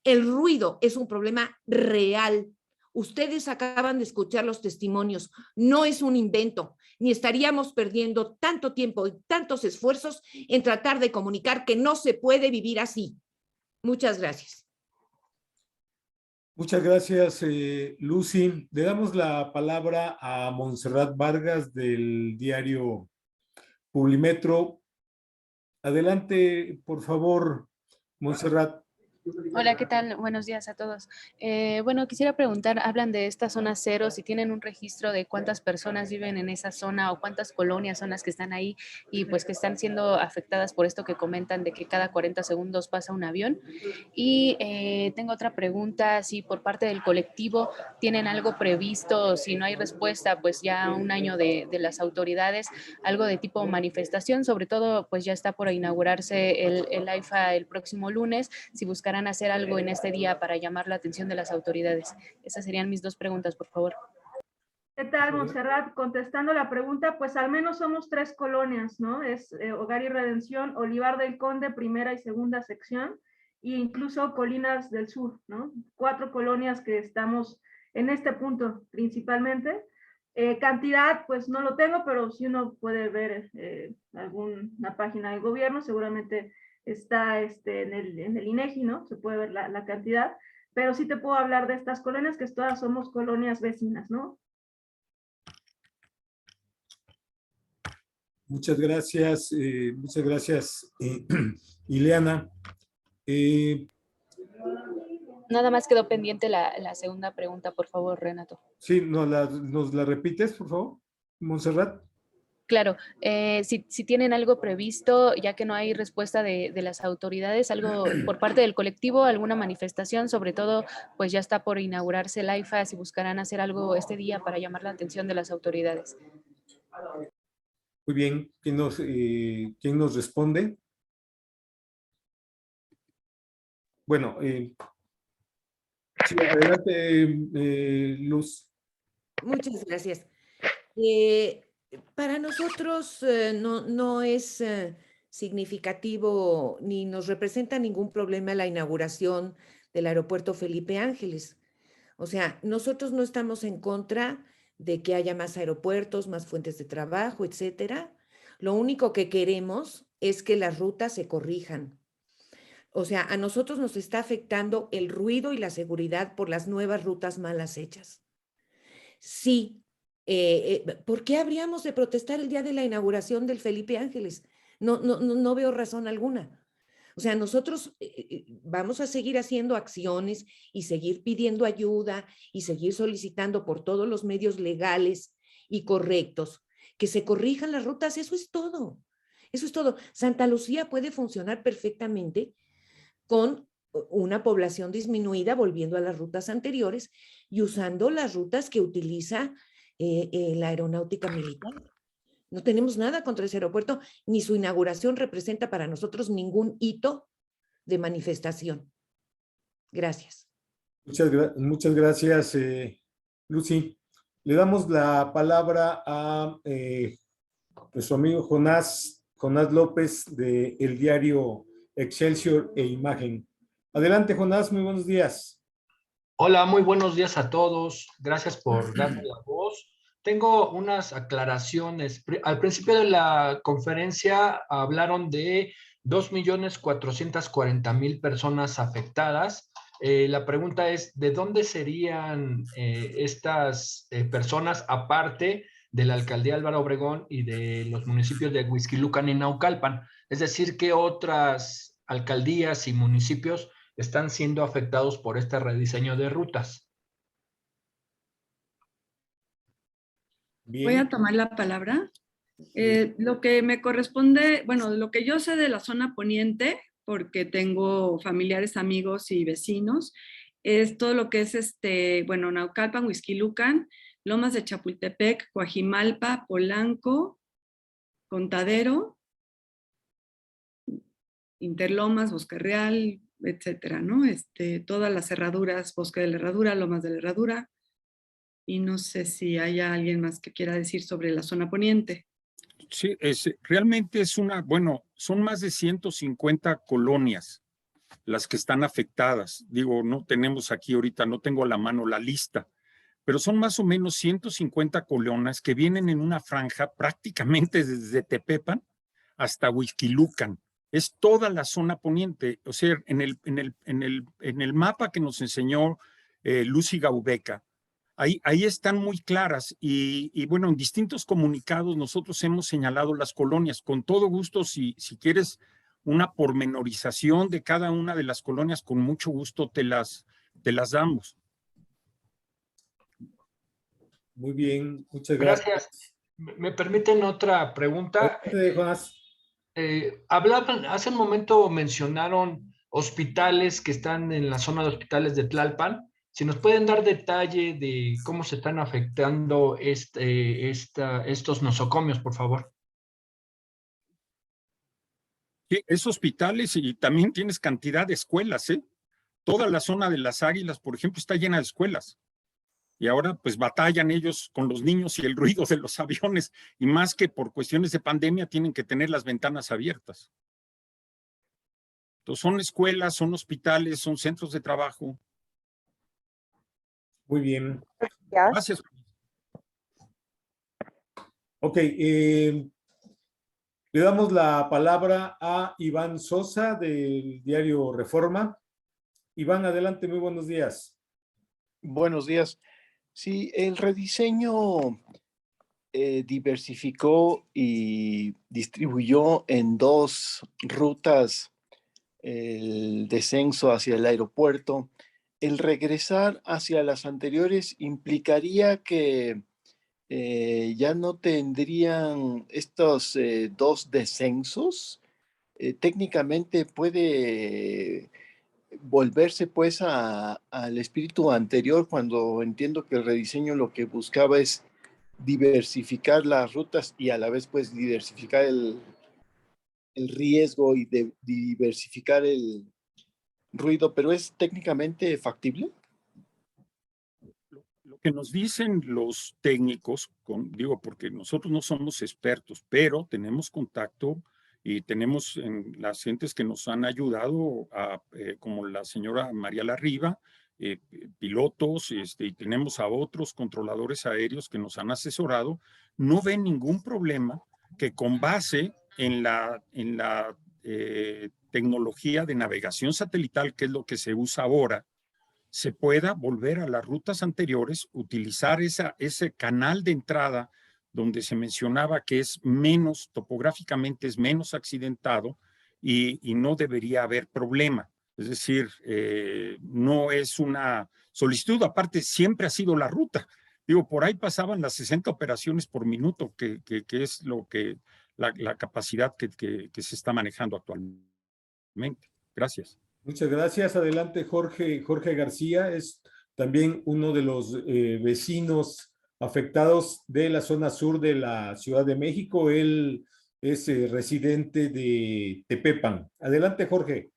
El ruido es un problema real. Ustedes acaban de escuchar los testimonios. No es un invento, ni estaríamos perdiendo tanto tiempo y tantos esfuerzos en tratar de comunicar que no se puede vivir así. Muchas gracias. Muchas gracias, Lucy. Le damos la palabra a Montserrat Vargas del diario Publimetro. Adelante, por favor, Montserrat. Hola, ¿qué tal? Buenos días a todos. Bueno, quisiera preguntar, hablan de esta zona cero, si tienen un registro de cuántas personas viven en esa zona o cuántas colonias son las que están ahí y pues que están siendo afectadas por esto que comentan de que cada 40 segundos pasa un avión. Y tengo otra pregunta, si por parte del colectivo tienen algo previsto, si no hay respuesta, pues ya un año de las autoridades, algo de tipo manifestación, sobre todo pues ya está por inaugurarse el AIFA el próximo lunes, si buscarán hacer algo en este día para llamar la atención de las autoridades. Esas serían mis dos preguntas, por favor. ¿Qué tal, Montserrat? Contestando la pregunta, pues al menos somos 3 colonias, ¿no? Es Hogar y Redención, Olivar del Conde, primera y segunda sección, e incluso Colinas del Sur, ¿no? 4 colonias que estamos en este punto principalmente. Cantidad, pues no lo tengo, pero si uno puede ver alguna página del gobierno, seguramente está en el INEGI, ¿no? Se puede ver la cantidad, pero sí te puedo hablar de estas colonias, que todas somos colonias vecinas, ¿no? Muchas gracias, Ileana. Nada más quedó pendiente la segunda pregunta, por favor, Renato. Sí, ¿nos la repites, por favor, Montserrat? Claro, si tienen algo previsto, ya que no hay respuesta de las autoridades, algo por parte del colectivo, alguna manifestación, sobre todo, pues ya está por inaugurarse el AIFA, si buscarán hacer algo este día para llamar la atención de las autoridades. Muy bien, ¿quién nos responde? Bueno, sí, adelante, Luz. Muchas gracias. Para nosotros no es significativo ni nos representa ningún problema la inauguración del aeropuerto Felipe Ángeles. O sea, nosotros no estamos en contra de que haya más aeropuertos, más fuentes de trabajo, etcétera. Lo único que queremos es que las rutas se corrijan. O sea, a nosotros nos está afectando el ruido y la seguridad por las nuevas rutas malas hechas. Sí, ¿por qué habríamos de protestar el día de la inauguración del Felipe Ángeles? No veo razón alguna. O sea, nosotros vamos a seguir haciendo acciones y seguir pidiendo ayuda y seguir solicitando por todos los medios legales y correctos que se corrijan las rutas. Eso es todo. Eso es todo. Santa Lucía puede funcionar perfectamente con una población disminuida, volviendo a las rutas anteriores y usando las rutas que utiliza la aeronáutica militar. No tenemos nada contra ese aeropuerto, ni su inauguración representa para nosotros ningún hito de manifestación. Gracias. Muchas gracias, Lucy. Le damos la palabra a nuestro amigo Jonás López del diario Excelsior e Imagen. Adelante, Jonás, muy buenos días. Hola, muy buenos días a todos. Gracias por darme la voz. Tengo unas aclaraciones. Al principio de la conferencia hablaron de 2.440.000 personas afectadas. La pregunta es, ¿de dónde serían estas personas aparte de la alcaldía Álvaro Obregón y de los municipios de Huixquilucan y Naucalpan? Es decir, ¿qué otras alcaldías y municipios están siendo afectados por este rediseño de rutas? Bien. Voy a tomar la palabra. Lo que me corresponde, bueno, lo que yo sé de la zona poniente, porque tengo familiares, amigos y vecinos, es todo lo que es bueno, Naucalpan, Huixquilucan, Lomas de Chapultepec, Coajimalpa, Polanco, Contadero, Interlomas, Bosque Real, etcétera, ¿no? Todas las herraduras, Bosque de la Herradura, Lomas de la Herradura, y no sé si haya alguien más que quiera decir sobre la zona poniente. Sí, realmente es bueno, son más de 150 colonias las que están afectadas. Digo, no tenemos aquí ahorita, no tengo a la mano la lista, pero son más o menos 150 colonias que vienen en una franja prácticamente desde Tepepan hasta Huixquilucan. Es toda la zona poniente. O sea, en el mapa que nos enseñó Lucy Gaubeca, ahí están muy claras y bueno, en distintos comunicados nosotros hemos señalado las colonias. Con todo gusto, si quieres una pormenorización de cada una de las colonias, con mucho gusto te las damos. Muy bien, muchas gracias. Gracias. ¿Me permiten otra pregunta? Jonás. Hablaban, hace un momento mencionaron hospitales que están en la zona de hospitales de Tlalpan. Si nos pueden dar detalle de cómo se están afectando estos nosocomios, por favor. Sí, es hospitales y también tienes cantidad de escuelas, ¿eh? Toda la zona de las Águilas, por ejemplo, está llena de escuelas. Y ahora pues batallan ellos con los niños y el ruido de los aviones, y más que por cuestiones de pandemia tienen que tener las ventanas abiertas. Entonces son escuelas, son hospitales, son centros de trabajo. Muy bien. Gracias. Ok, le damos la palabra a Iván Sosa del diario Reforma. Iván, adelante, muy buenos días. Buenos días. Sí, el rediseño diversificó y distribuyó en 2 rutas el descenso hacia el aeropuerto. El regresar hacia las anteriores implicaría que ya no tendrían estos 2 descensos. Técnicamente puede volverse pues al espíritu anterior, cuando entiendo que el rediseño lo que buscaba es diversificar las rutas y a la vez pues diversificar el riesgo y diversificar el ruido, pero ¿es técnicamente factible? que nos dicen los técnicos, digo, porque nosotros no somos expertos, pero tenemos contacto y tenemos las gentes que nos han ayudado, como la señora María Larriba, pilotos, y tenemos a otros controladores aéreos que nos han asesorado, no ven ningún problema que con base en la tecnología de navegación satelital, que es lo que se usa ahora, se pueda volver a las rutas anteriores, utilizar ese canal de entrada donde se mencionaba que es menos, topográficamente es menos accidentado y no debería haber problema. Es decir, no es una solicitud, aparte siempre ha sido la ruta. Digo, por ahí pasaban las 60 operaciones por minuto, que es lo que la capacidad que se está manejando actualmente. Gracias. Muchas gracias. Adelante, Jorge García, es también uno de los vecinos afectados de la zona sur de la Ciudad de México. Él es residente de Tepepan. Adelante, Jorge.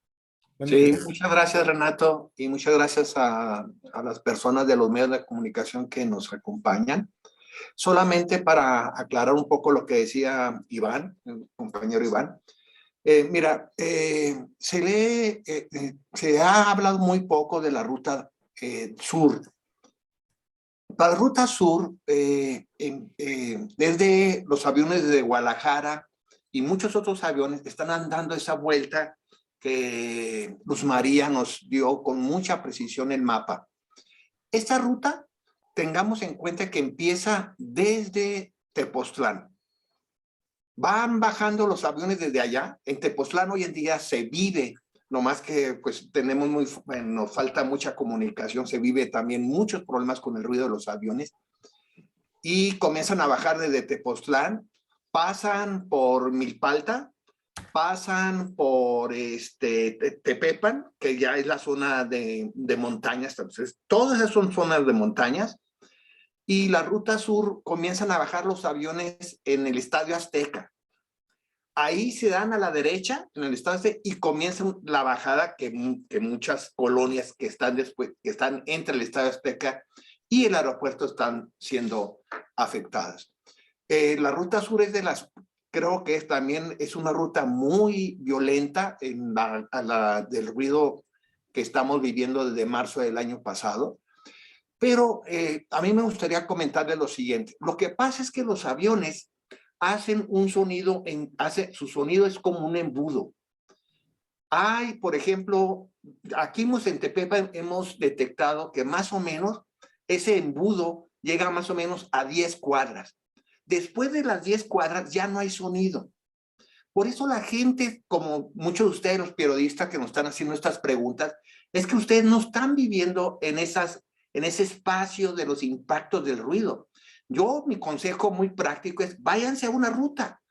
Sí, muchas gracias, Renato, y muchas gracias a las personas de los medios de comunicación que nos acompañan. Solamente para aclarar un poco lo que decía Iván, el compañero Iván. Mira, se ha hablado muy poco de la ruta sur. Para la ruta sur, desde los aviones de Guadalajara y muchos otros aviones están dando esa vuelta que Luz María nos dio con mucha precisión el mapa. Esta ruta, tengamos en cuenta que empieza desde Tepoztlán. Van bajando los aviones desde allá. En Tepoztlán hoy en día se vive, nomás que pues nos falta mucha comunicación, se vive también muchos problemas con el ruido de los aviones. Y comienzan a bajar desde Tepoztlán, pasan por Milpalta, pasan por Tepepan, que ya es la zona de montañas. Entonces, todas esas son zonas de montañas. Y la ruta sur comienzan a bajar los aviones en el Estadio Azteca. Ahí se dan a la derecha, en el Estadio Azteca, y comienzan la bajada que muchas colonias que están entre el Estadio Azteca y el aeropuerto están siendo afectadas. La ruta sur es creo que también es una ruta muy violenta del ruido que estamos viviendo desde marzo del año pasado. Pero a mí me gustaría comentarles lo siguiente. Lo que pasa es que los aviones hacen un sonido, su sonido es como un embudo. Hay, por ejemplo, aquí en Tepepan hemos detectado que más o menos ese embudo llega más o menos a 10 cuadras. Después de las 10 cuadras ya no hay sonido. Por eso la gente, como muchos de ustedes, los periodistas que nos están haciendo estas preguntas, es que ustedes no están viviendo en ese espacio de los impactos del ruido. Mi consejo muy práctico es váyanse a una ruta,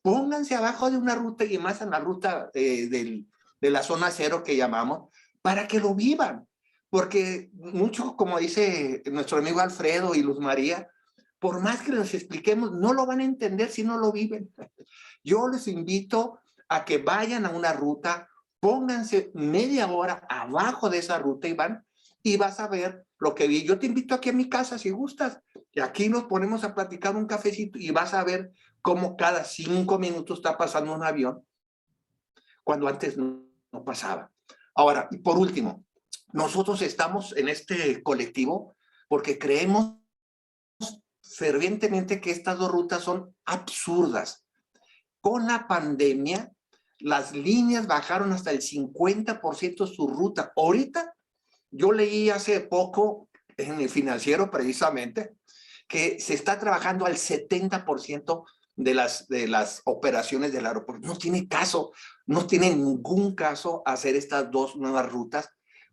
pónganse abajo de una ruta y más en la ruta de la zona cero que llamamos, para que lo vivan. Porque mucho, como dice nuestro amigo Alfredo y Luz María, por más que les expliquemos, no lo van a entender si no lo viven. Yo les invito a que vayan a una ruta, pónganse media hora abajo de esa ruta y vas a ver lo que vi. Yo te invito aquí a mi casa si gustas. Y aquí nos ponemos a platicar un cafecito y vas a ver cómo cada 5 minutos está pasando un avión, cuando antes no pasaba. Ahora, y por último, nosotros estamos en este colectivo porque creemos fervientemente que estas dos rutas son absurdas. Con la pandemia, las líneas bajaron hasta el 50% su ruta. Ahorita, yo leí hace poco en el Financiero precisamente que se está trabajando al 70% de las operaciones del aeropuerto. No tiene caso, no tiene ningún caso hacer estas dos nuevas rutas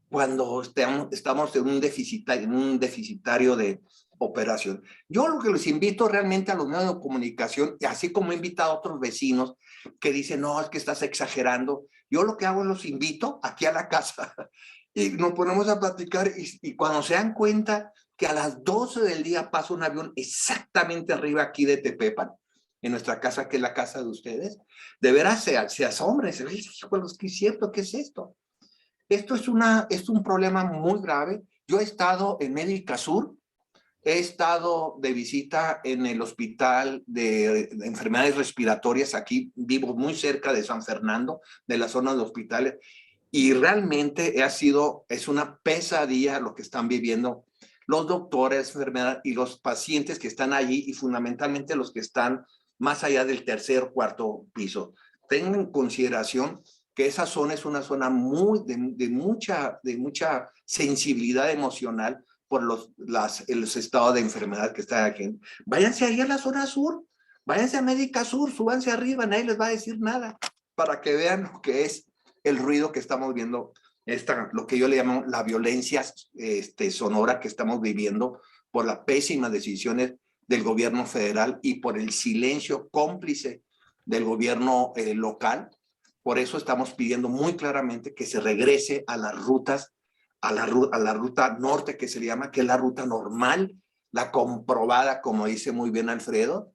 cuando estamos en un deficitario de operación. Yo lo que les invito realmente a los medios de comunicación, así como he invitado a otros vecinos que dicen, no, es que estás exagerando. Yo lo que hago es los invito aquí a la casa y nos ponemos a platicar y cuando se dan cuenta que a las 12 del día pasa un avión exactamente arriba aquí de Tepepan, en nuestra casa, que es la casa de ustedes, de veras se asombran, se dice, ¿qué es cierto? ¿Qué es esto? Esto es un problema muy grave. Yo he estado en Médica Sur, He estado de visita en el hospital de enfermedades respiratorias. Aquí vivo muy cerca de San Fernando, de la zona de hospitales, y realmente es una pesadilla lo que están viviendo los doctores, enfermeras y los pacientes que están allí, y fundamentalmente los que están más allá del tercer o cuarto piso. Tengan en consideración que esa zona es una zona de mucha sensibilidad emocional por los estados de enfermedad que están aquí. Váyanse ahí a la zona sur, váyanse a Médica Sur, súbanse arriba, nadie les va a decir nada, para que vean lo que es el ruido que estamos viendo, lo que yo le llamo la violencia sonora que estamos viviendo por las pésimas decisiones del gobierno federal y por el silencio cómplice del gobierno local. Por eso estamos pidiendo muy claramente que se regrese a las rutas, a la ruta norte, que se le llama, que es la ruta normal, la comprobada, como dice muy bien Alfredo,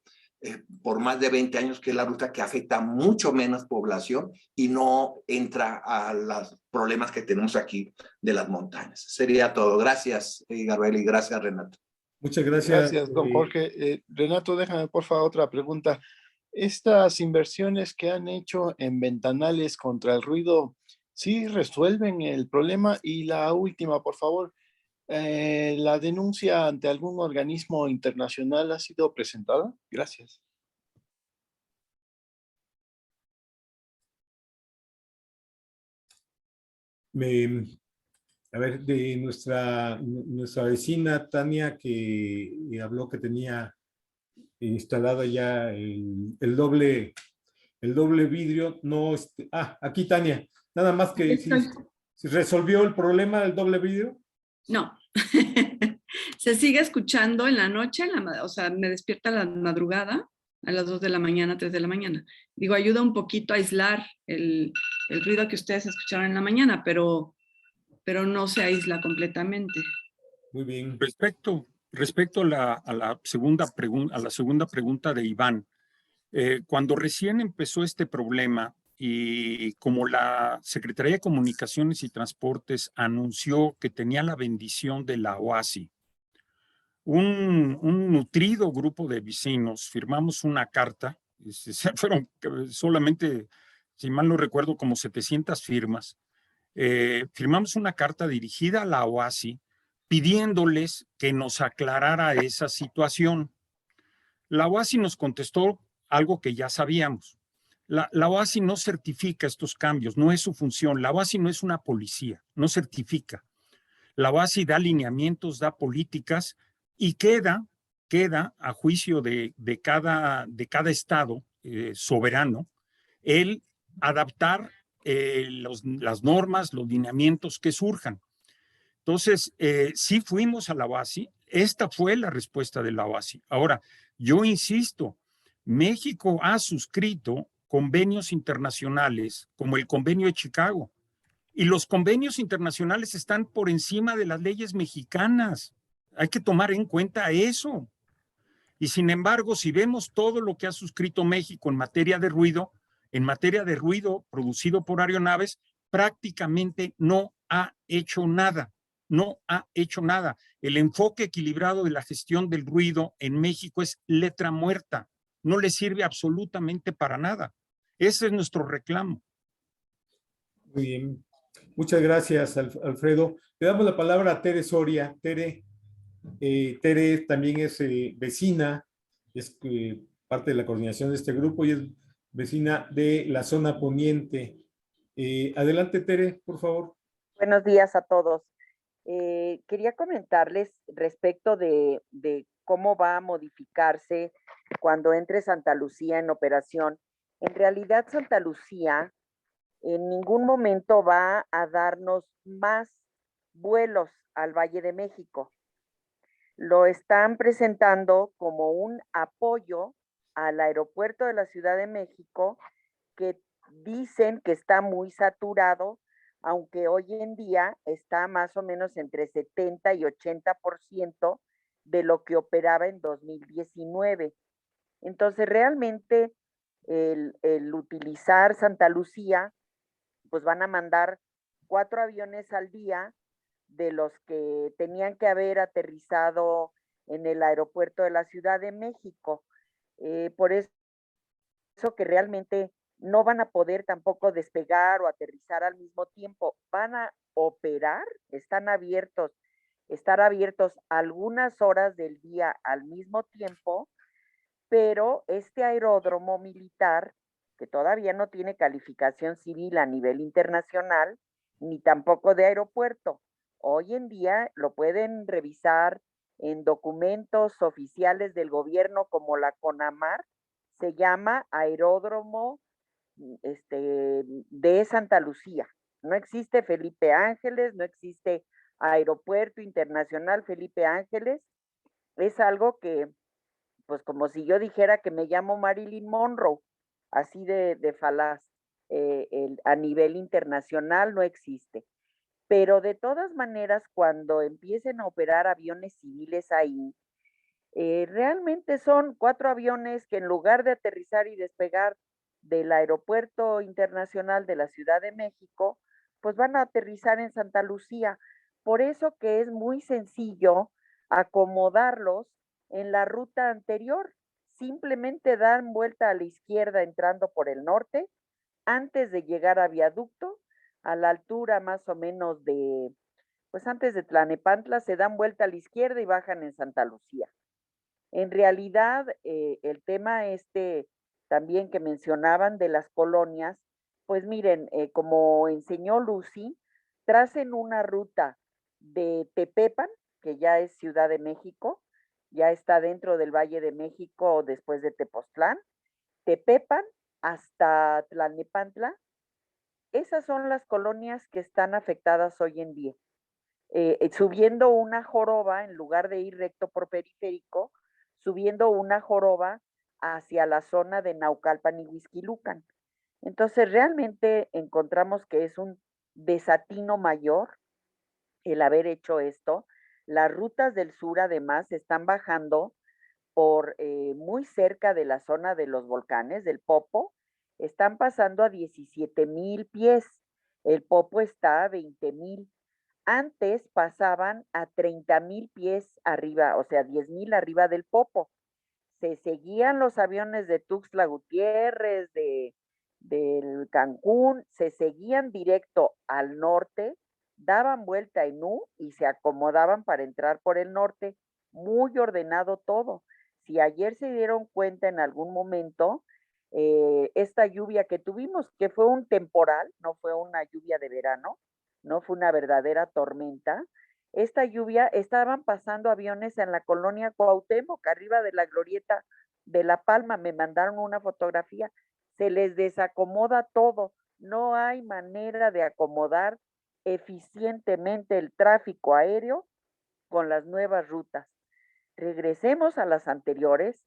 por más de 20 años, que es la ruta que afecta mucho menos población y no entra a los problemas que tenemos aquí de las montañas. Sería todo. Gracias, Gabriel, y gracias, Renato. Muchas gracias. Gracias, don Jorge. Renato, déjame por favor otra pregunta. Estas inversiones que han hecho en ventanales contra el ruido, ¿sí resuelven el problema? Y la última, por favor, ¿la denuncia ante algún organismo internacional ha sido presentada? Gracias. A ver, de nuestra vecina Tania, que habló que tenía instalada ya el doble vidrio. No, aquí Tania, nada más que si resolvió el problema del doble vidrio. No, se sigue escuchando en la noche, o sea, me despierta a la madrugada, a las 2 de la mañana, 3 de la mañana. Digo, ayuda un poquito a aislar el ruido que ustedes escucharon en la mañana, pero no se aísla completamente. Muy bien. Respecto a la segunda pregunta de Iván, cuando recién empezó este problema y como la Secretaría de Comunicaciones y Transportes anunció que tenía la bendición de la OASI, un nutrido grupo de vecinos firmamos una carta, fueron solamente, si mal no recuerdo, como 700 firmas. Firmamos una carta dirigida a la OASI pidiéndoles que nos aclarara esa situación. La OASI nos contestó algo que ya sabíamos. La OASI no certifica estos cambios, no es su función. La OASI no es una policía, no certifica. La OASI da lineamientos, da políticas y queda a juicio de cada estado soberano el adaptar las normas, los lineamientos que surjan. Entonces, sí fuimos a la OASI, esta fue la respuesta de la OASI. Ahora, yo insisto, México ha suscrito convenios internacionales como el Convenio de Chicago, y los convenios internacionales están por encima de las leyes mexicanas. Hay que tomar en cuenta eso. Y sin embargo, si vemos todo lo que ha suscrito México en materia de ruido producido por aeronaves, prácticamente no ha hecho nada. No ha hecho nada. El enfoque equilibrado de la gestión del ruido en México es letra muerta. No le sirve absolutamente para nada. Ese es nuestro reclamo. Muy bien. Muchas gracias, Alfredo. Le damos la palabra a Tere Soria. Tere también es vecina, es parte de la coordinación de este grupo y es vecina de la zona poniente. Adelante, Tere, por favor. Buenos días a todos. Quería comentarles respecto de cómo va a modificarse cuando entre Santa Lucía en operación. En realidad, Santa Lucía en ningún momento va a darnos más vuelos al Valle de México. Lo están presentando como un apoyo al aeropuerto de la Ciudad de México, que dicen que está muy saturado, aunque hoy en día está más o menos entre 70 y 80% de lo que operaba en 2019. Entonces, realmente el utilizar Santa Lucía, pues van a mandar 4 aviones al día de los que tenían que haber aterrizado en el aeropuerto de la Ciudad de México. Por eso que realmente no van a poder tampoco despegar o aterrizar al mismo tiempo. Van a operar, estar abiertos algunas horas del día al mismo tiempo, pero este aeródromo militar, que todavía no tiene calificación civil a nivel internacional, ni tampoco de aeropuerto, hoy en día lo pueden revisar en documentos oficiales del gobierno como la CONAMAR, se llama Aeródromo de Santa Lucía. No existe Felipe Ángeles, no existe Aeropuerto Internacional Felipe Ángeles. Es algo que, pues como si yo dijera que me llamo Marilyn Monroe, así de falaz. A nivel internacional no existe. Pero de todas maneras, cuando empiecen a operar aviones civiles ahí, realmente son 4 aviones que en lugar de aterrizar y despegar del Aeropuerto Internacional de la Ciudad de México, pues van a aterrizar en Santa Lucía. Por eso que es muy sencillo acomodarlos en la ruta anterior. Simplemente dan vuelta a la izquierda entrando por el norte, antes de llegar a Viaducto, a la altura más o menos pues antes de Tlanepantla, se dan vuelta a la izquierda y bajan en Santa Lucía. En realidad, el tema también que mencionaban de las colonias, pues miren, como enseñó Lucy, tracen una ruta de Tepepan, que ya es Ciudad de México, ya está dentro del Valle de México después de Tepoztlán, Tepepan hasta Tlalnepantla. Esas son las colonias que están afectadas hoy en día. Subiendo una joroba, en lugar de ir recto por periférico, subiendo una joroba hacia la zona de Naucalpan y Huixquilucan. Entonces, realmente encontramos que es un desatino mayor el haber hecho esto. Las rutas del sur, además, están bajando por muy cerca de la zona de los volcanes, del Popo, están pasando a 17,000 pies. El Popo está a 20,000. Antes pasaban a 30,000 pies arriba, o sea, 10,000 arriba del Popo. Se seguían los aviones de Tuxtla Gutiérrez, del Cancún, se seguían directo al norte, daban vuelta en U y se acomodaban para entrar por el norte. Muy ordenado todo. Si ayer se dieron cuenta en algún momento, esta lluvia que tuvimos, que fue un temporal, no fue una lluvia de verano, no fue una verdadera tormenta. Esta lluvia, estaban pasando aviones en la colonia Cuauhtémoc, arriba de la glorieta de La Palma, me mandaron una fotografía, se les desacomoda todo, no hay manera de acomodar eficientemente el tráfico aéreo con las nuevas rutas. Regresemos a las anteriores,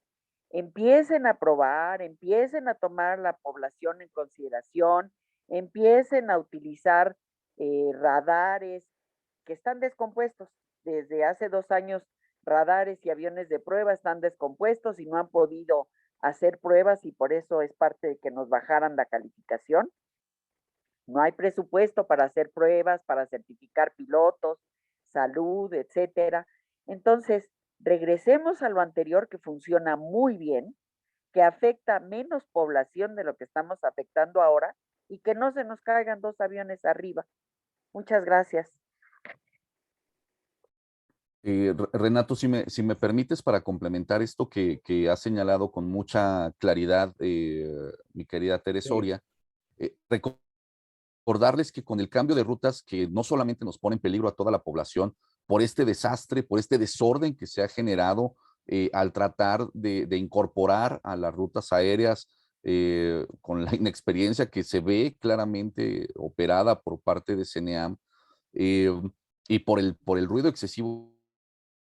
empiecen a probar, empiecen a tomar la población en consideración, empiecen a utilizar radares que están descompuestos. Desde hace 2 años, radares y aviones de prueba están descompuestos y no han podido hacer pruebas y por eso es parte de que nos bajaran la calificación. No hay presupuesto para hacer pruebas, para certificar pilotos, salud, etcétera. Entonces, regresemos a lo anterior que funciona muy bien, que afecta menos población de lo que estamos afectando ahora y que no se nos caigan 2 aviones arriba. Muchas gracias. Renato, si me permites para complementar esto que ha señalado con mucha claridad mi querida Teresoria, recordarles que con el cambio de rutas que no solamente nos pone en peligro a toda la población por este desastre, por este desorden que se ha generado al tratar de incorporar a las rutas aéreas con la inexperiencia que se ve claramente operada por parte de CNEAM y por el ruido excesivo.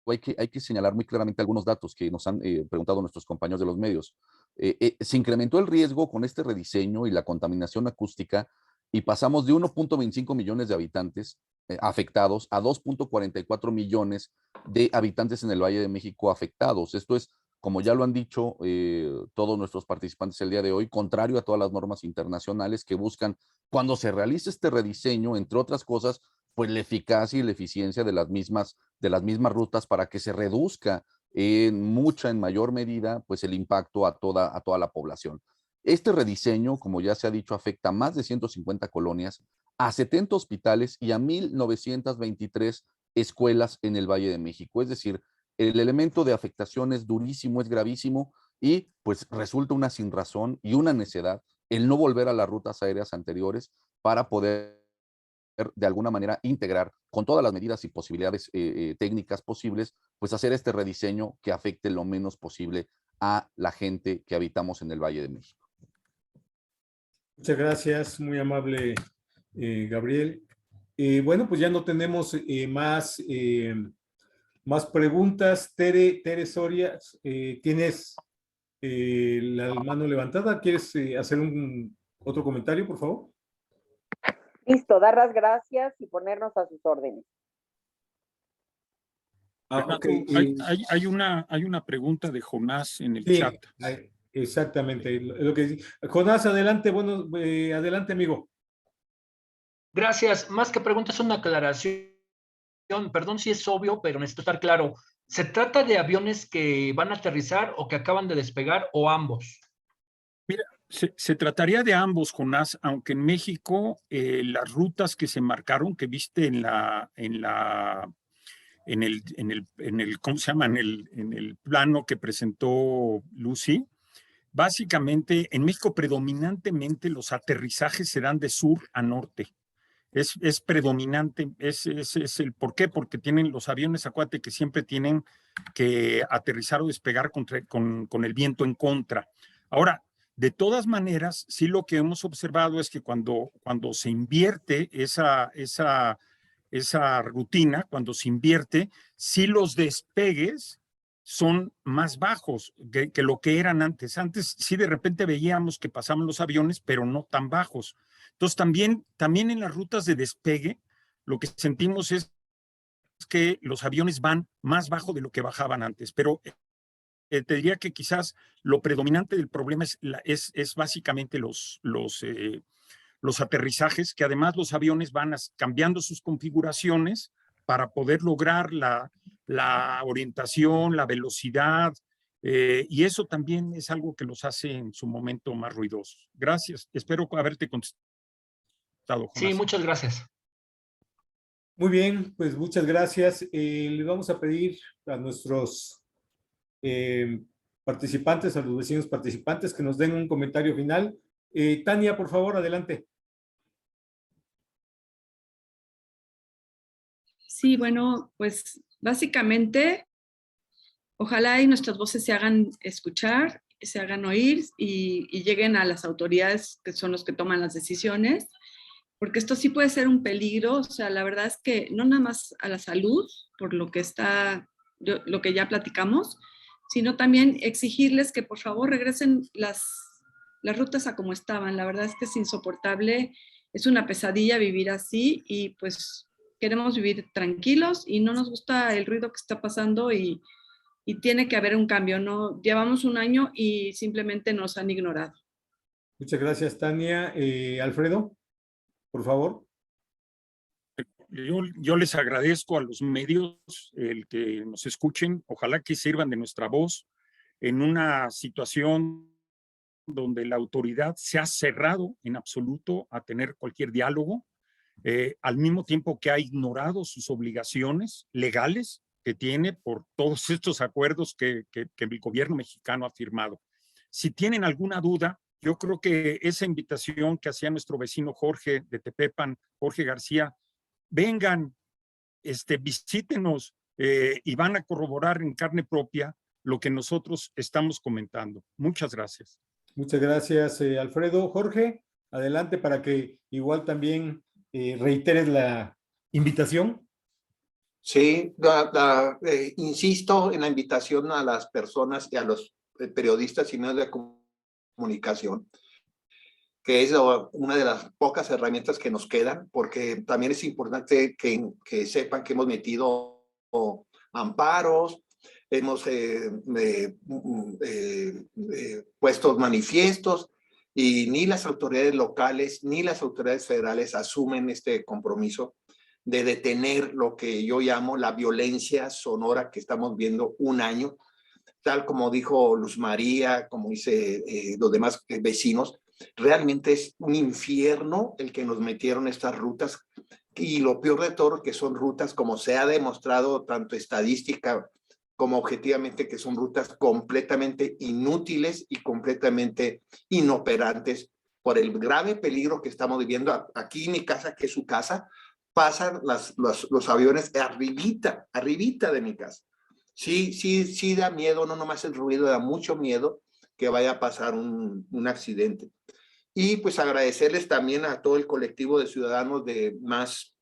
Hay que señalar muy claramente algunos datos que nos han preguntado nuestros compañeros de los medios. Se incrementó el riesgo con este rediseño y la contaminación acústica y pasamos de 1.25 millones de habitantes afectados a 2.44 millones de habitantes en el Valle de México afectados. Esto es, como ya lo han dicho todos nuestros participantes el día de hoy, contrario a todas las normas internacionales que buscan, cuando se realice este rediseño, entre otras cosas, pues la eficacia y la eficiencia de las mismas rutas para que se reduzca en mayor medida, pues el impacto a toda la población. Este rediseño, como ya se ha dicho, afecta a más de 150 colonias, a 70 hospitales y a 1,923 escuelas en el Valle de México. Es decir, el elemento de afectación es durísimo, es gravísimo y pues resulta una sinrazón y una necedad el no volver a las rutas aéreas anteriores para poder de alguna manera integrar con todas las medidas y posibilidades técnicas posibles, pues hacer este rediseño que afecte lo menos posible a la gente que habitamos en el Valle de México. Muchas gracias, muy amable Gabriel. Bueno, pues ya no tenemos más preguntas. Tere Soria, tienes la mano levantada. ¿Quieres hacer otro comentario, por favor? Listo, dar las gracias y ponernos a sus órdenes. Okay. Hay una pregunta de Jonás en el chat. Exactamente. Lo que, Jonás, adelante, adelante, amigo. Gracias. Más que preguntas, es una aclaración. Perdón si es obvio, pero necesito estar claro. ¿Se trata de aviones que van a aterrizar o que acaban de despegar o ambos? Mira, se trataría de ambos, Jonás, aunque en México las rutas que se marcaron, que viste en el ¿cómo se llama? En el plano que presentó Lucy, básicamente en México predominantemente los aterrizajes se dan de sur a norte. Es predominante, es el por qué, porque tienen los aviones, acuérdate que siempre tienen que aterrizar o despegar con el viento en contra. Ahora, de todas maneras, sí lo que hemos observado es que cuando se invierte esa rutina, cuando se invierte, sí los despegues son más bajos que lo que eran antes. Antes sí de repente veíamos que pasaban los aviones, pero no tan bajos. Entonces también en las rutas de despegue, lo que sentimos es que los aviones van más bajo de lo que bajaban antes, pero te diría que quizás lo predominante del problema es básicamente los aterrizajes, que además los aviones van cambiando sus configuraciones para poder lograr la orientación, la velocidad, y eso también es algo que los hace en su momento más ruidosos. Gracias, espero haberte contestado, Jonás. Sí, muchas gracias. Muy bien, pues muchas gracias. Le vamos a pedir a nuestros participantes, a los vecinos participantes, que nos den un comentario final. Tania, por favor, adelante. Sí, bueno, pues básicamente, ojalá y nuestras voces se hagan escuchar, se hagan oír y lleguen a las autoridades que son los que toman las decisiones, porque esto sí puede ser un peligro. O sea, la verdad es que no nada más a la salud, por lo que ya platicamos, sino también exigirles que por favor regresen las rutas a como estaban. La verdad es que es insoportable, es una pesadilla vivir así y pues queremos vivir tranquilos y no nos gusta el ruido que está pasando y tiene que haber un cambio, ¿no? Llevamos un año y simplemente nos han ignorado. Muchas gracias, Tania. Alfredo, por favor. Yo les agradezco a los medios el que nos escuchen. Ojalá que sirvan de nuestra voz en una situación donde la autoridad se ha cerrado en absoluto a tener cualquier diálogo, al mismo tiempo que ha ignorado sus obligaciones legales que tiene por todos estos acuerdos que el gobierno mexicano ha firmado. Si tienen alguna duda, yo creo que esa invitación que hacía nuestro vecino Jorge de Tepepan, Jorge García, vengan, visítenos y van a corroborar en carne propia lo que nosotros estamos comentando. Muchas gracias. Muchas gracias, Alfredo. Jorge, adelante para que igual también reiteres la invitación. Sí, insisto en la invitación a las personas y a los periodistas y medios de comunicación, que es una de las pocas herramientas que nos quedan, porque también es importante que sepan que hemos metido amparos, hemos puesto manifiestos y ni las autoridades locales ni las autoridades federales asumen este compromiso de detener lo que yo llamo la violencia sonora que estamos viendo un año, tal como dijo Luz María, como dice los demás vecinos. Realmente es un infierno el que nos metieron estas rutas, y lo peor de todo que son rutas, como se ha demostrado tanto estadística como objetivamente, que son rutas completamente inútiles y completamente inoperantes por el grave peligro que estamos viviendo. Aquí en mi casa, que es su casa, pasan los aviones arribita de mi casa. Sí da miedo, no nomás el ruido, da mucho miedo que vaya a pasar un accidente. Y pues agradecerles también a todo el colectivo de ciudadanos de más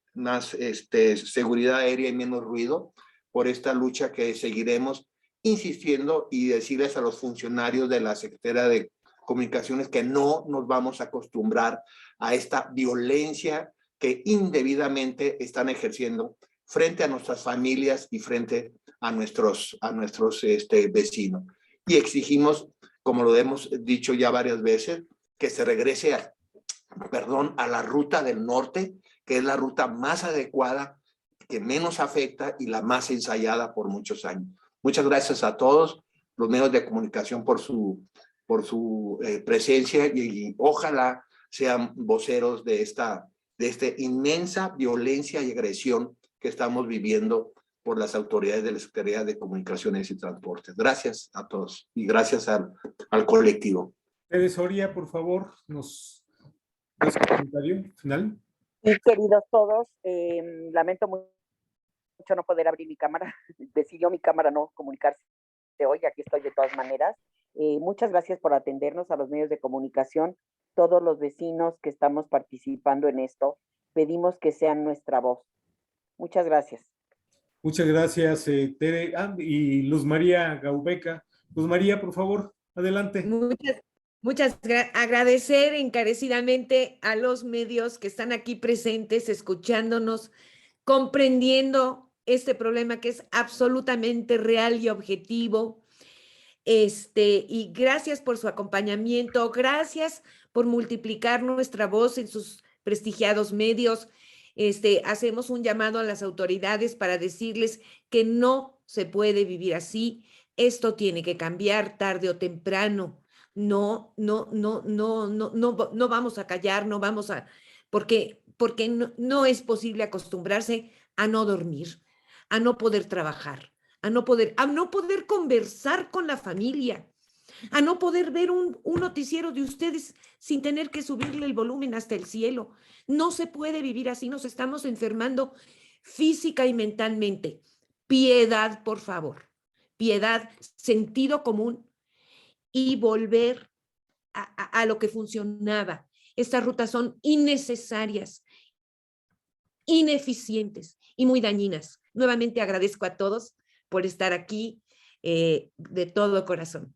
seguridad aérea y menos ruido por esta lucha que seguiremos insistiendo, y decirles a los funcionarios de la Secretaría de Comunicaciones que no nos vamos a acostumbrar a esta violencia que indebidamente están ejerciendo frente a nuestras familias y frente a nuestros vecinos. Y exigimos, como lo hemos dicho ya varias veces, que se regrese a la ruta del norte, que es la ruta más adecuada, que menos afecta y la más ensayada por muchos años. Muchas gracias a todos los medios de comunicación por su presencia, y ojalá sean voceros de esta inmensa violencia y agresión que estamos viviendo por las autoridades de la Secretaría de Comunicaciones y Transportes. Gracias a todos y gracias al colectivo. Tere Soria, por favor, nos das un comentario final. Y queridos todos, lamento mucho no poder abrir mi cámara, decidió mi cámara no comunicarse hoy, aquí estoy de todas maneras. Muchas gracias por atendernos a los medios de comunicación, todos los vecinos que estamos participando en esto, pedimos que sean nuestra voz. Muchas gracias. Muchas gracias, Tere. Y Luz María Gaubeca. Luz María, por favor, adelante. Agradecer encarecidamente a los medios que están aquí presentes, escuchándonos, comprendiendo este problema que es absolutamente real y objetivo. Y gracias por su acompañamiento, gracias por multiplicar nuestra voz en sus prestigiados medios. Hacemos un llamado a las autoridades para decirles que no se puede vivir así. Esto tiene que cambiar tarde o temprano. No vamos a callar, no vamos a, porque no es posible acostumbrarse a no dormir, a no poder trabajar, a no poder conversar con la familia, a no poder ver un noticiero de ustedes sin tener que subirle el volumen hasta el cielo. No se puede vivir así, nos estamos enfermando física y mentalmente. Piedad, por favor, piedad, sentido común y volver a lo que funcionaba. Estas rutas son innecesarias, ineficientes y muy dañinas. Nuevamente agradezco a todos por estar aquí de todo corazón.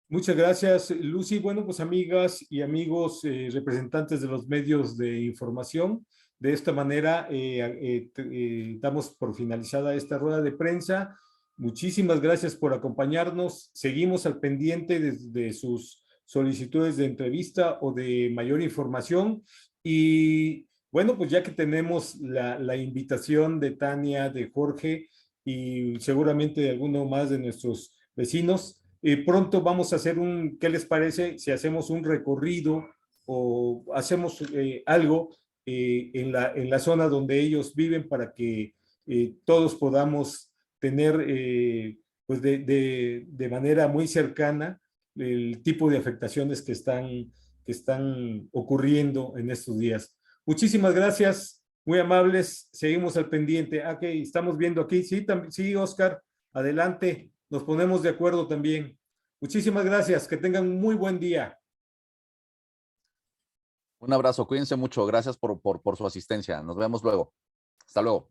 Muchas gracias, Lucy. Bueno, pues amigas y amigos representantes de los medios de información, de esta manera damos por finalizada esta rueda de prensa. Muchísimas gracias por acompañarnos. Seguimos al pendiente de sus solicitudes de entrevista o de mayor información. Y bueno, pues ya que tenemos la invitación de Tania, de Jorge y seguramente de alguno más de nuestros vecinos, pronto vamos a hacer ¿qué les parece si hacemos un recorrido o hacemos algo en la zona donde ellos viven para que todos podamos tener pues de manera muy cercana el tipo de afectaciones que están ocurriendo en estos días? Muchísimas gracias, muy amables, seguimos al pendiente. Okay, estamos viendo aquí, sí, Oscar, adelante, nos ponemos de acuerdo también. Muchísimas gracias, que tengan un muy buen día. Un abrazo, cuídense mucho, gracias por su asistencia, nos vemos luego. Hasta luego.